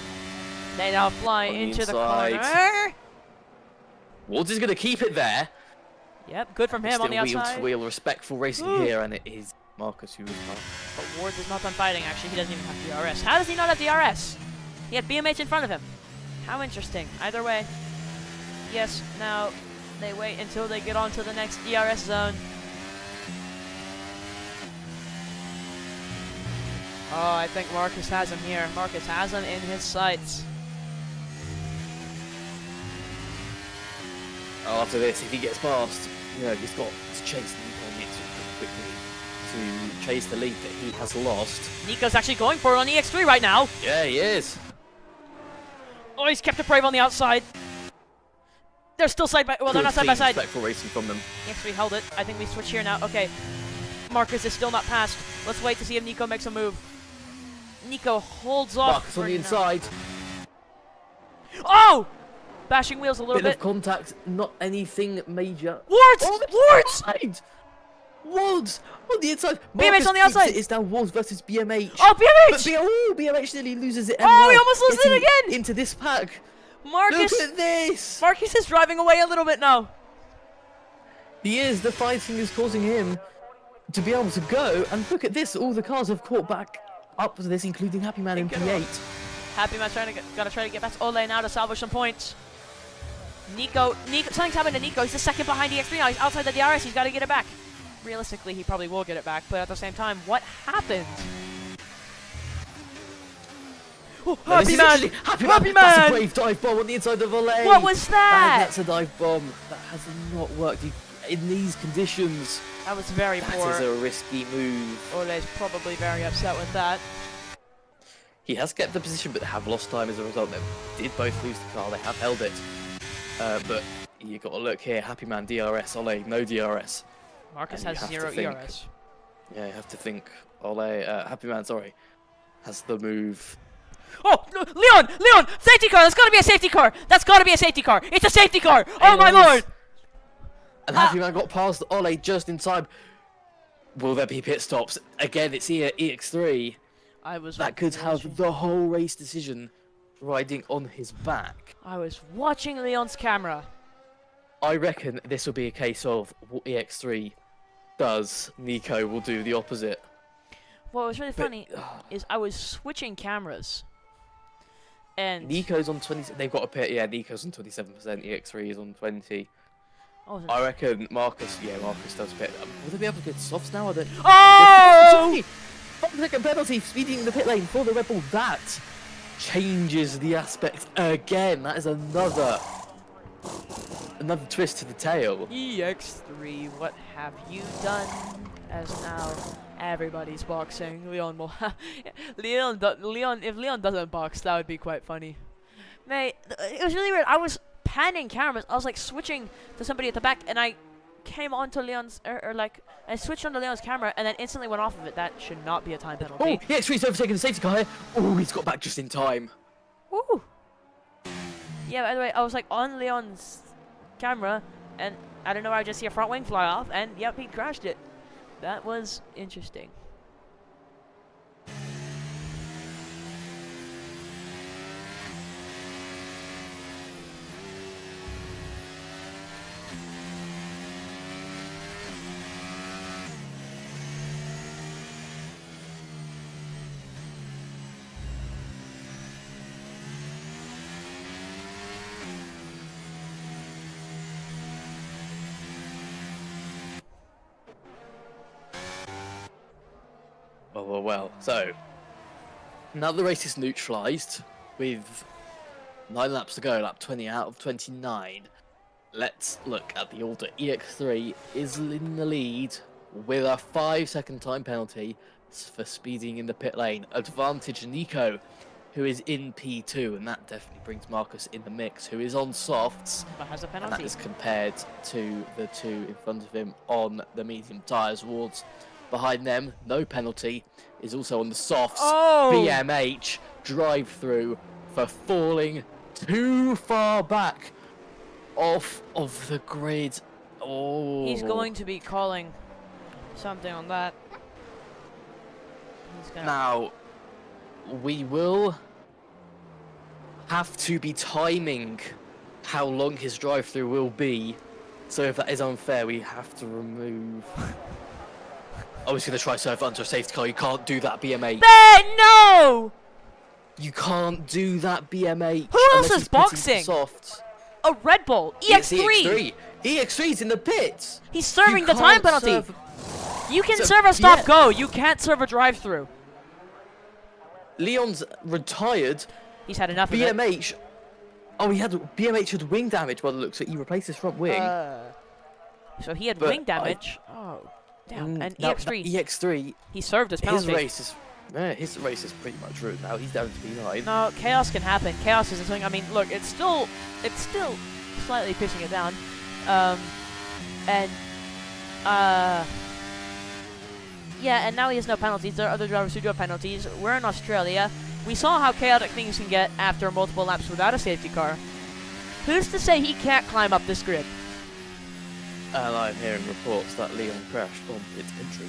They now fly into the corner. Wards is going to keep it there. Yep, good from him on the outside. Still wheel-to-wheel, respectful racing here, and it is Marcus who is past. But Wards is not done fighting, actually. He doesn't even have DRS. How does he not have DRS? He had BMH in front of him. How interesting. Either way, yes, now they wait until they get onto the next DRS zone. Oh, I think Marcus has him here. Marcus has him in his sights. After this, if he gets past, you know, he's got to chase Nico quickly to chase the lead that he has lost. Nico's actually going for it on EX3 right now. Yeah, he is. Oh, he's kept it brave on the outside. They're still side by... Well, they're not side by side. Respectful racing from them. EX3 held it. I think we switch here now. Okay. Marcus is still not passed. Let's wait to see if Nico makes a move. Nico holds off. Marcus on the inside. Oh! Bashing wheels a little bit. Bit of contact, not anything major. Wards! Wards! Wards on the inside. BMH on the outside. It's now Wards versus BMH. Oh, BMH! But BMH nearly loses it. Oh, he almost loses it again! Into this pack. Marcus. Look at this. Marcus is driving away a little bit now. He is. The fighting is causing him to be able to go. And look at this. All the cars have caught back up to this, including Happy Man in P8. Happy Man's gotta try to get past Ole now to salvage some points. Nico, something's happened to Nico. He's the second behind EX3 now. He's outside the DRS. He's got to get it back. Realistically, he probably will get it back, but at the same time, what happened? Oh, Happy Man! Happy Man! That's a brave dive bomb on the inside of Ole. What was that? That's a dive bomb. That has not worked in these conditions. That was very poor. That is a risky move. Ole's probably very upset with that. He has kept the position, but they have lost time as a result. They did both lose the car. They have held it. But you got to look here. Happy Man DRS. Ole no DRS. Marcus has 0 ERS. Yeah, you have to think. Ole, Happy Man, sorry, has the move. Oh, Leon! Safety car! That's got to be a safety car! That's got to be a safety car! It's a safety car! Oh my lord! And Happy Man got past Ole just in time. Will there be pit stops? Again, it's here, EX3. That could have the whole race decision riding on his back. I was watching Leon's camera. I reckon this will be a case of what EX3 does, Nico will do the opposite. What was really funny is I was switching cameras. And Nico's on 20. They've got a pit. Yeah, Nico's on 27%. EX3 is on 20. Oh, I reckon Marcus. Yeah, Marcus does pit. Will they be able to get softs now? Oh! 5-second penalty, speeding the pit lane for the Red Bull. That changes the aspect again. That is another twist to the tail. EX3, what have you done? As now everybody's boxing. Leon will. If Leon doesn't box, that would be quite funny. Mate, it was really weird. I was panning cameras. I was like switching to somebody at the back, and I came onto Leon's, I switched onto Leon's camera, and then instantly went off of it. That should not be a time penalty. Oh, EX3's overtaken the safety car here. Oh, he's got back just in time. Woo! Yeah, by the way, I was like on Leon's camera, and I don't know, I just see a front wing fly off, and yep, he crashed it. That was interesting. Well. So, now the race is neutralised, with 9 laps to go, lap 20 out of 29. Let's look at the order. EX3 is in the lead with a 5-second time penalty for speeding in the pit lane. Advantage Nico, who is in P2, and that definitely brings Marcus in the mix, who is on softs. But has a And penalty. that is compared to the two in front of him on the medium tyres. Wards behind them, no penalty, is also on the softs. Oh! BMH drive-through for falling too far back off of the grid. Oh. He's going to be calling something on that. He's gonna... Now, we will have to be timing how long his drive-through will be. So if that is unfair, we have to remove... I was going to try serve under a safety car. You can't do that, BMH. No! You can't do that, BMH. Who else is boxing? Softs. A Red Bull. EX3. EX3's in the pits. He's serving You the time can't penalty. serve- You can So, serve a stop-go. You can't serve a drive-through. Leon's retired. He's had enough of it. BMH. Oh, BMH had wing damage by the looks of it. He replaced his front wing. So he had But wing damage. Oh, damn. And Now, EX3, EX3, he served his his penalty. race is pretty much ruined now. He's down to P9. No, chaos can happen. Chaos isn't something. I mean, look, it's still slightly pissing it down. Yeah, and now he has no penalties. There are other drivers who do have penalties. We're in Australia. We saw how chaotic things can get after multiple laps without a safety car. Who's to say he can't climb up this grid? And I'm hearing reports that Leon crashed on pit entry.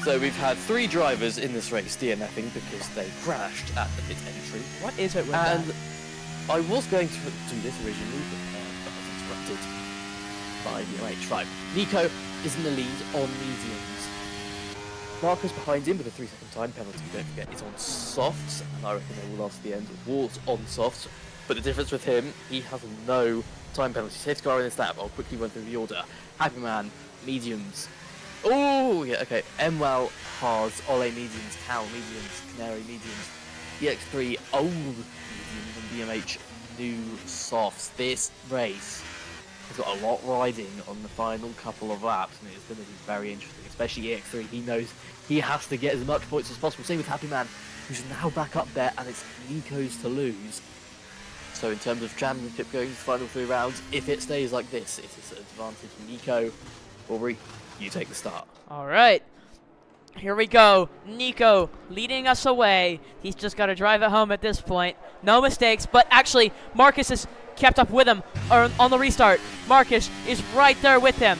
So we've had 3 drivers in this race DNFing because they crashed at the pit entry. What is it with And that? I was going to do this originally, but I was interrupted by BMH. Right, Nico is in the lead on mediums. Marcus behind him with a 3-second time penalty, don't forget, is on softs, and I reckon they will last the end. Walt's on softs, but the difference with him, he has no time penalty. Safety car in this lap, I'll quickly run through the order. Happy Man, mediums. Oh, yeah, okay. Emwell, hards, Ole mediums, Cal mediums, Canary mediums, EX3, old mediums, and BMH, new softs. This race has got a lot riding on the final couple of laps, and it's going to be very interesting, especially EX3. He knows he has to get as much points as possible. Same with Happy Man, who's now back up there, and it's Nico's to lose. So in terms of championship going to the final 3 rounds, if it stays like this, it is an advantage for Nico. Aubrey, you take the start. All right. Here we go. Nico leading us away. He's just got to drive it home at this point. No mistakes, but actually, Marcus has kept up with him on the restart. Marcus is right there with him.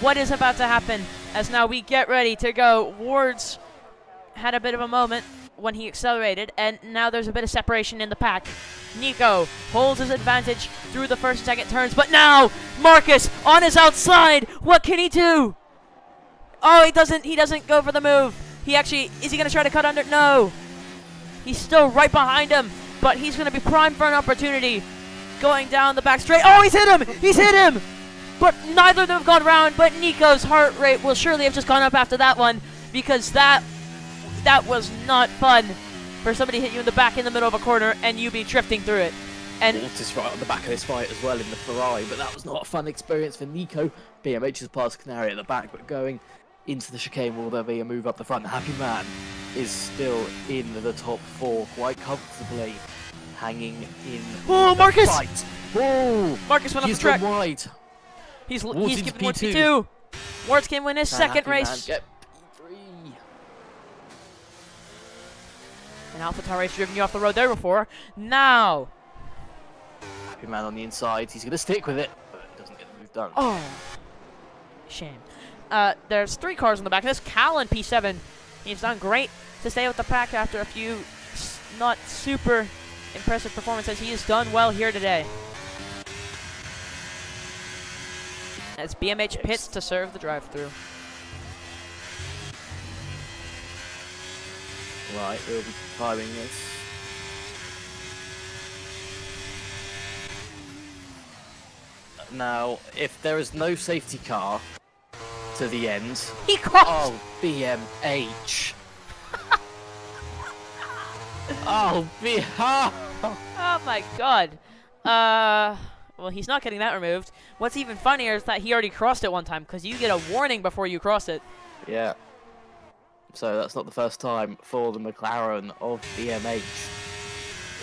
What is about to happen as now we get ready to go? Wards had a bit of a moment when he accelerated, and now there's a bit of separation in the pack. Nico holds his advantage through the first and second turns, but now Marcus on his outside. What can he do? Oh, he doesn't go for the move. Is he going to try to cut under? No. He's still right behind him, but he's going to be primed for an opportunity. Going down the back straight. Oh, he's hit him. He's hit him. But neither of them have gone round, but Nico's heart rate will surely have just gone up after that one, because that was not fun for somebody to hit you in the back in the middle of a corner and you be drifting through it. And Walt is right on the back of this fight as well in the Ferrari, but that was not a fun experience for Nico. BMH has passed Canary at the back, but going into the chicane, will there be a move up the front? Happy Man is still in the top 4 quite comfortably, hanging in oh, the Marcus! fight. Oh, Marcus went off the he's track. gone wide. He's into given Wards P2. P2. Wards can win his Can second Happy Man race. get P3? And AlphaTauri's driven you off the road there before. Now. Happy Man on the inside. He's going to stick with it, but he doesn't get the move done. Oh. Shame. There's 3 cars in the back. There's Cal in P7. He's done great to stay with the pack after a few not super impressive performances. He has done well here today. As BMH pits to serve the drive-through. Right, we'll be timing this. Now, if there is no safety car to the end. He crossed! Oh, BMH. Oh, Oh my god. Well, he's not getting that removed. What's even funnier is that he already crossed it one time, because you get a warning before you cross it. Yeah. So that's not the first time for the McLaren of BMH.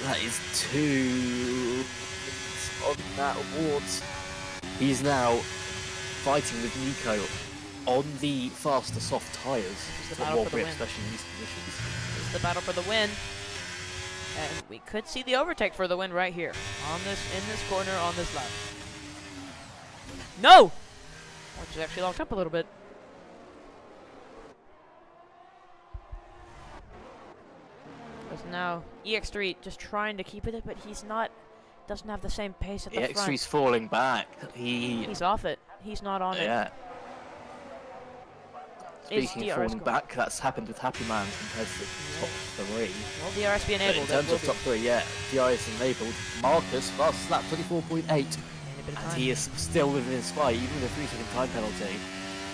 That is 2 on that awards. He's now fighting with Nico on the faster soft tyres. This is the battle for the win. Especially in these conditions. This is the battle for the win. And we could see the overtake for the win right here. In this corner, on this lap. No! Which is actually locked up a little bit. Because now EX3 just trying to keep with it, but he's not, doesn't have the same pace at the front. EX3's falling back. He's off it. He's not on it. Yeah. Speaking of falling back, that's happened with Happy Man compared to the top 3. Will DRS be enabled? In terms of top 3, yeah, DRS enabled. Marcus, fastest lap, 24.8. And he is still within his spy, even with a 3-second time penalty.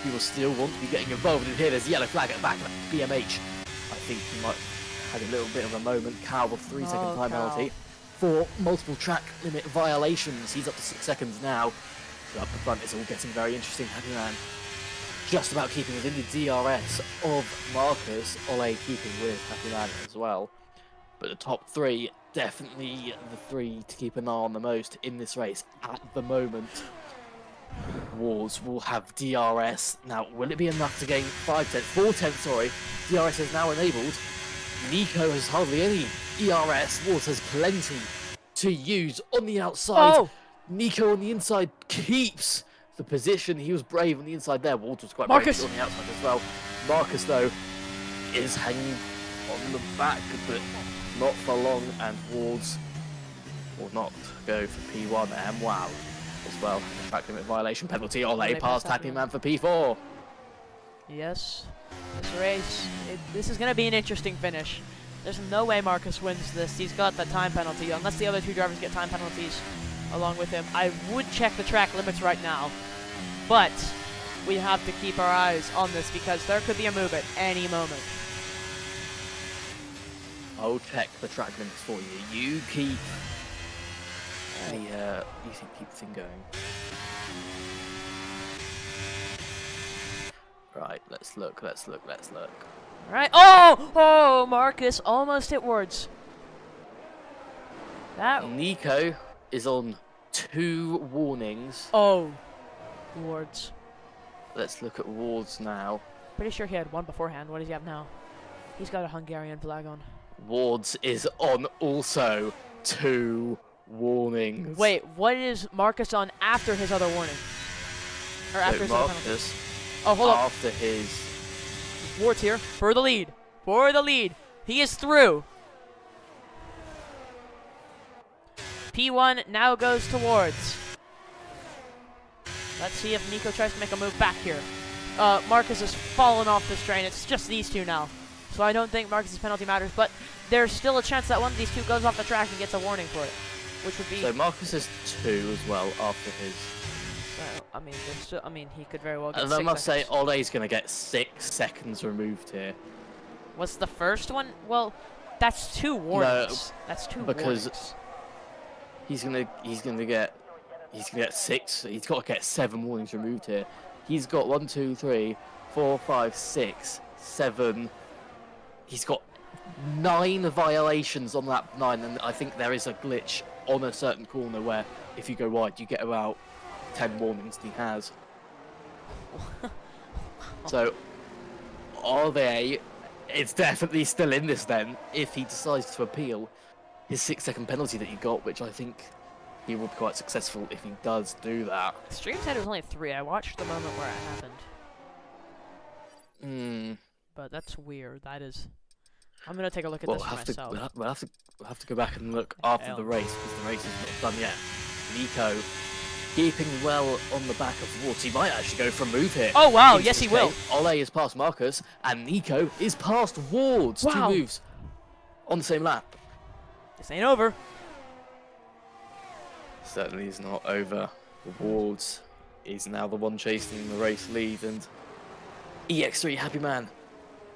He will still want to be getting involved in here. There's a yellow flag at the back. BMH. I think he might have had a little bit of a moment. Cal with 3-second time penalty for multiple track limit violations. He's up to 6 seconds now. So up the front, it's all getting very interesting. Happy Man just about keeping within the DRS of Marcus. Ole keeping with Happy Man as well. But the top 3, definitely the 3 to keep an eye on the most in this race at the moment. Wars will have DRS. Now, will it be enough to gain 4 tenths, sorry. DRS is now enabled. Nico has hardly any ERS. Wars has plenty to use on the outside. Oh. Nico on the inside keeps the position. He was brave on the inside there. Ward was quite Marcus brave on the outside as well. Marcus, though, is hanging on the back, but not for long, and Wards will not go for P1 and wow as well. Track limit violation penalty. Ole past Happy Man for P4. Yes, this race, this is going to be an interesting finish. There's no way Marcus wins this. He's got the time penalty, unless the other 2 drivers get time penalties along with him. I would check the track limits right now, but we have to keep our eyes on this because there could be a move at any moment. I'll check the track limits for you. You keep keep the thing going. Right, let's look. Alright, oh, Marcus almost hit Wards. That... Nico is on 2 warnings. Oh, Wards. Let's look at Wards now. Pretty sure he had 1 beforehand. What does he have now? He's got a Hungarian flag on. Wards is on also 2 warnings. Wait, what is Marcus on after his other warning? Or after his other penalty? Marcus, oh, hold on. after his... Ward's here for the lead. He is through. P1 now goes towards. Let's see if Nico tries to make a move back here. Marcus has fallen off this train. It's just these 2 now. So I don't think Marcus's penalty matters, but there's still a chance that one of these 2 goes off the track and gets a warning for it, which would be... So Marcus is 2 as well after his... I mean, he could very well get 6 And I must say, seconds. Ole's going to get 6 seconds removed here. What's the first one? Well, that's 2 warnings. No, that's 2 because warnings. he's gonna get 6. He's got to get 7 warnings removed here. He's got 1, 2, 3, 4, 5, 6, 7. He's got 9 violations on lap 9, and I think there is a glitch on a certain corner where if you go wide, you get about 10 warnings. He has. So, are they? It's definitely still in this then. If he decides to appeal his 6-second penalty that he got, which I think he will be quite successful if he does do that. Stream said it was only 3. I watched the moment where it happened. But that's weird. That is. I'm gonna take a look at this for myself. We'll have to go back and look after the race because the race is not done yet. Nico keeping well on the back of Wards. He might actually go for a move here. Oh wow, yes he will. Ole is past Marcus and Nico is past Wards. Wow. 2 moves on the same lap. This ain't over. Certainly is not over. Wards is now the one chasing the race lead, and EX3 Happy Man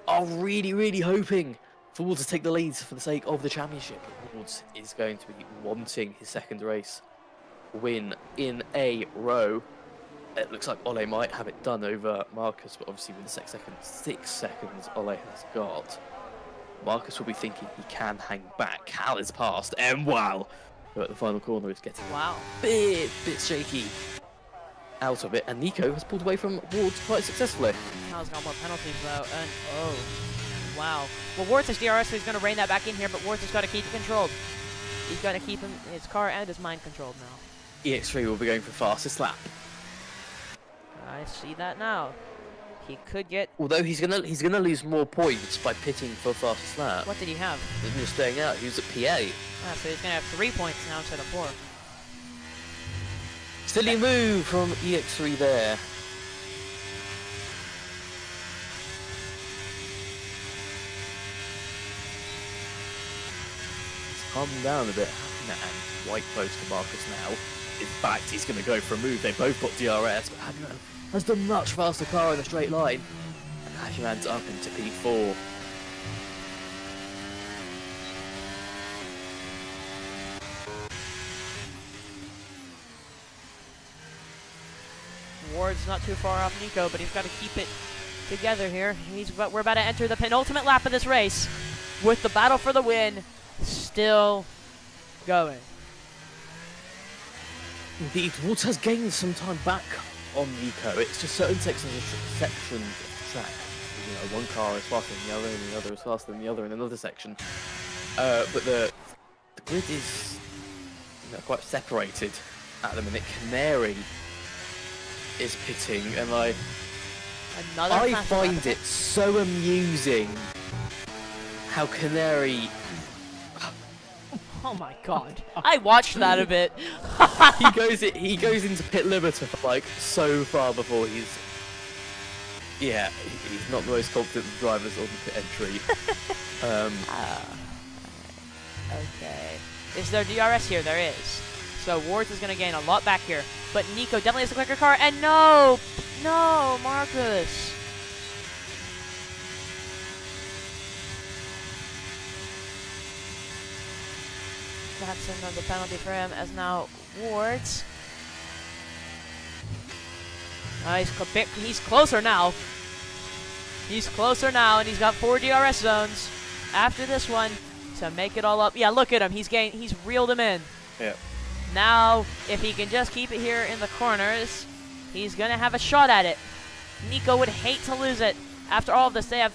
are really hoping for Woods to take the lead for the sake of the championship. Woods is going to be wanting his second race win in a row. It looks like Ole might have it done over Marcus, but obviously with the 6 seconds Ole has got, Marcus will be thinking he can hang back. Cal is past, and wow, who at the final corner is getting Wow. a bit shaky out of it, and Nico has pulled away from Woods quite successfully. Cal's got more penalties though, and oh, wow. Well, Wards is DRS, so he's going to rein that back in here, but Wards has got to keep it controlled. He's got to keep his car and his mind controlled now. EX3 will be going for fastest lap. I see that now. He could get... Although he's gonna lose more points by pitting for fastest lap What did he have? than just staying out. He was at PA. Ah, so he's going to have 3 points now instead of 4. Silly move from EX3 there. It's calmed down a bit. And white post to Marcus now. In fact, he's going to go for a move. They both got DRS, but Happy Man has the much faster car in a straight line. And Happy Man's up into P4. Ward's not too far off Nico, but he's got to keep it together here. We're about to enter the penultimate lap of this race with the battle for the win still going. Indeed, Woods has gained some time back on Nico. It's just certain sections of track. You know, one car is faster than the other, and the other is faster than the other in another section. But the grid is, you know, quite separated at the minute. Canary is pitting, and I find it so amusing how Canary. Oh my god. I watched that a bit. he goes into pit limiter for like so far before he's not the most confident of drivers on the pit entry. Okay. Is there DRS here? There is. So Wards is going to gain a lot back here. But Nico definitely has a quicker car. And no, Marcus. That's another penalty for him, as now Wards. He's closer now. He's closer now, and he's got 4 DRS zones after this one to make it all up. Yeah, look at him. He's reeled him in. Yeah. Now, if he can just keep it here in the corners, he's going to have a shot at it. Nico would hate to lose it. After all of this, they have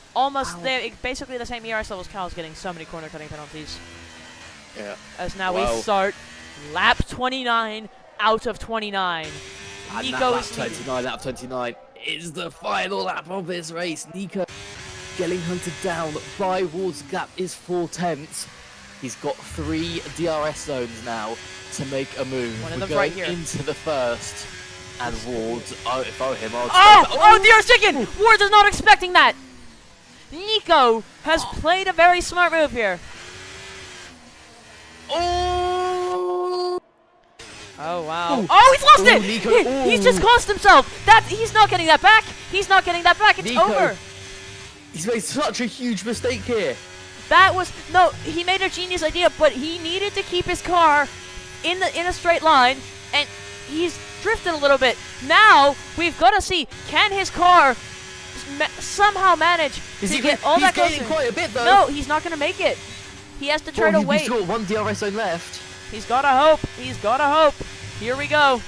basically the same ERS levels. Cal's getting so many corner cutting penalties. Yeah. As now we start lap 29 out of 29. And Nico lap is 29 out of 29 is the final lap of this race. Nico getting hunted down by Ward's gap is 4/10. He's got 3 DRS zones now to make a move. One of We're them going right here. into the first, and Ward's. If I were him, I'd. DRS chicken! Ward is not expecting that. Nico has played a very smart move here. Oh wow! Ooh. Oh, he's lost it! Nico. He's just cost himself. He's not getting that back. He's not getting that back. It's Nico. over. He's made such a huge mistake here. He made a genius idea, but he needed to keep his car in a straight line, and he's drifting a little bit. Now we've got to see, can his car somehow manage to get all that He's closer? quite a bit though. No, he's not going to make it. He has to try to wait. He's got 1 DRS zone left. He's got to hope. He's got to hope. Here we go.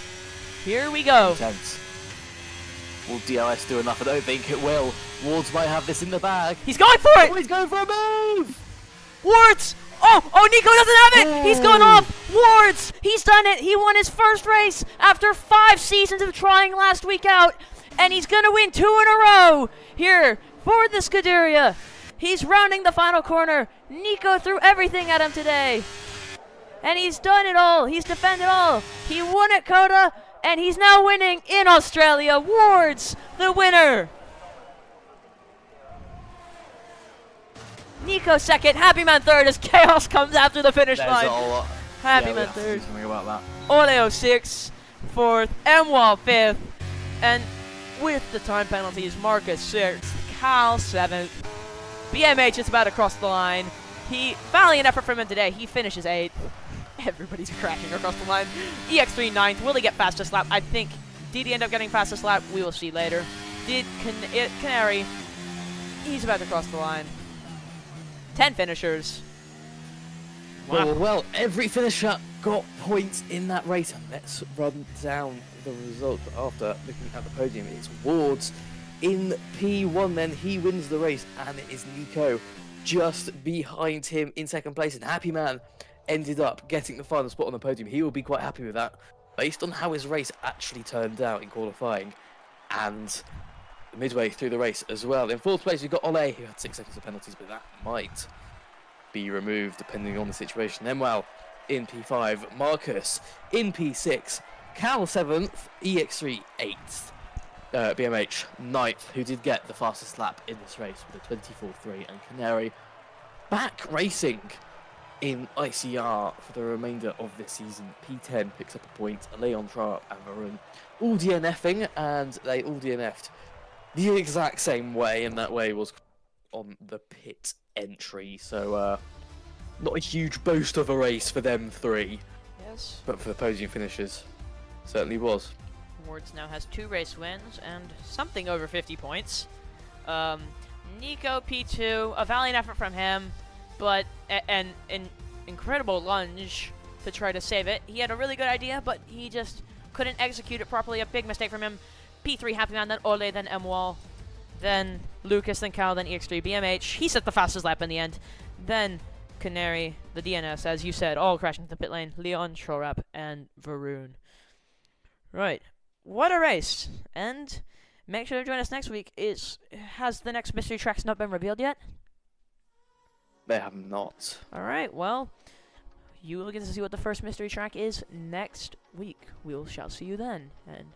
Here we go. Intense. Will DRS do enough? I don't think it will. Wards might have this in the bag. He's going for it. Oh, he's going for a move. Wards. Oh, Nico doesn't have it. He's gone off. Wards. He's done it. He won his first race after 5 seasons of trying last week out. And he's going to win 2 in a row here for the Scuderia. He's rounding the final corner. Nico threw everything at him today. And he's done it all. He's defended all. He won at Coda, and he's now winning in Australia. Wards, the winner. Nico second. Happy Man third as Chaos comes after the finish line. Happy Man third. Something about that. Oleo 6th, 4th, Mwal 5th, and with the time penalties. Marcus 6th, Cal 7th. BMH is about to cross the line. Valiant effort from him today. He finishes 8th. Everybody's crashing across the line. EX3 9th. Will he get fastest lap? I think. Did he end up getting fastest lap? We will see later. Did Canary? He's about to cross the line. 10 finishers. Wow. Well, every finisher got points in that race, and let's run down the result after looking at the podium. It's Ward's in P1, then he wins the race, and it is Nico just behind him in second place, and Happy Man ended up getting the final spot on the podium. He will be quite happy with that, based on how his race actually turned out in qualifying, and midway through the race as well. In fourth place, we've got Ole, who had 6 seconds of penalties, but that might be removed depending on the situation. Then, well, in P5, Marcus in P6, Cal 7th, EX3 8th, BMH 9th, who did get the fastest lap in this race with a 24.3, and Canary back racing in ICR for the remainder of this season. P10 picks up a point, Leon Trapp and Varun all DNFing, and they all DNF'd the exact same way, and that way was on the pit entry, so not a huge boast of a race for them 3. Yes. But for the podium finishers, certainly was. Wards now has 2 race wins and something over 50 points. Nico P2, a valiant effort from him, but an incredible lunge to try to save it. He had a really good idea, but he just couldn't execute it properly. A big mistake from him. P3 Happy Man, then Ole, then M-Wall, then Lucas, then Cal, then EX3 BMH. He set the fastest lap in the end. Then Canary, the DNS, as you said, all crashing into the pit lane. Leon, Trollrap, and Varun. Right. What a race. And make sure to join us next week. Has the next mystery tracks not been revealed yet? They have not. Alright, well, you will get to see what the first mystery track is next week. We shall see you then. And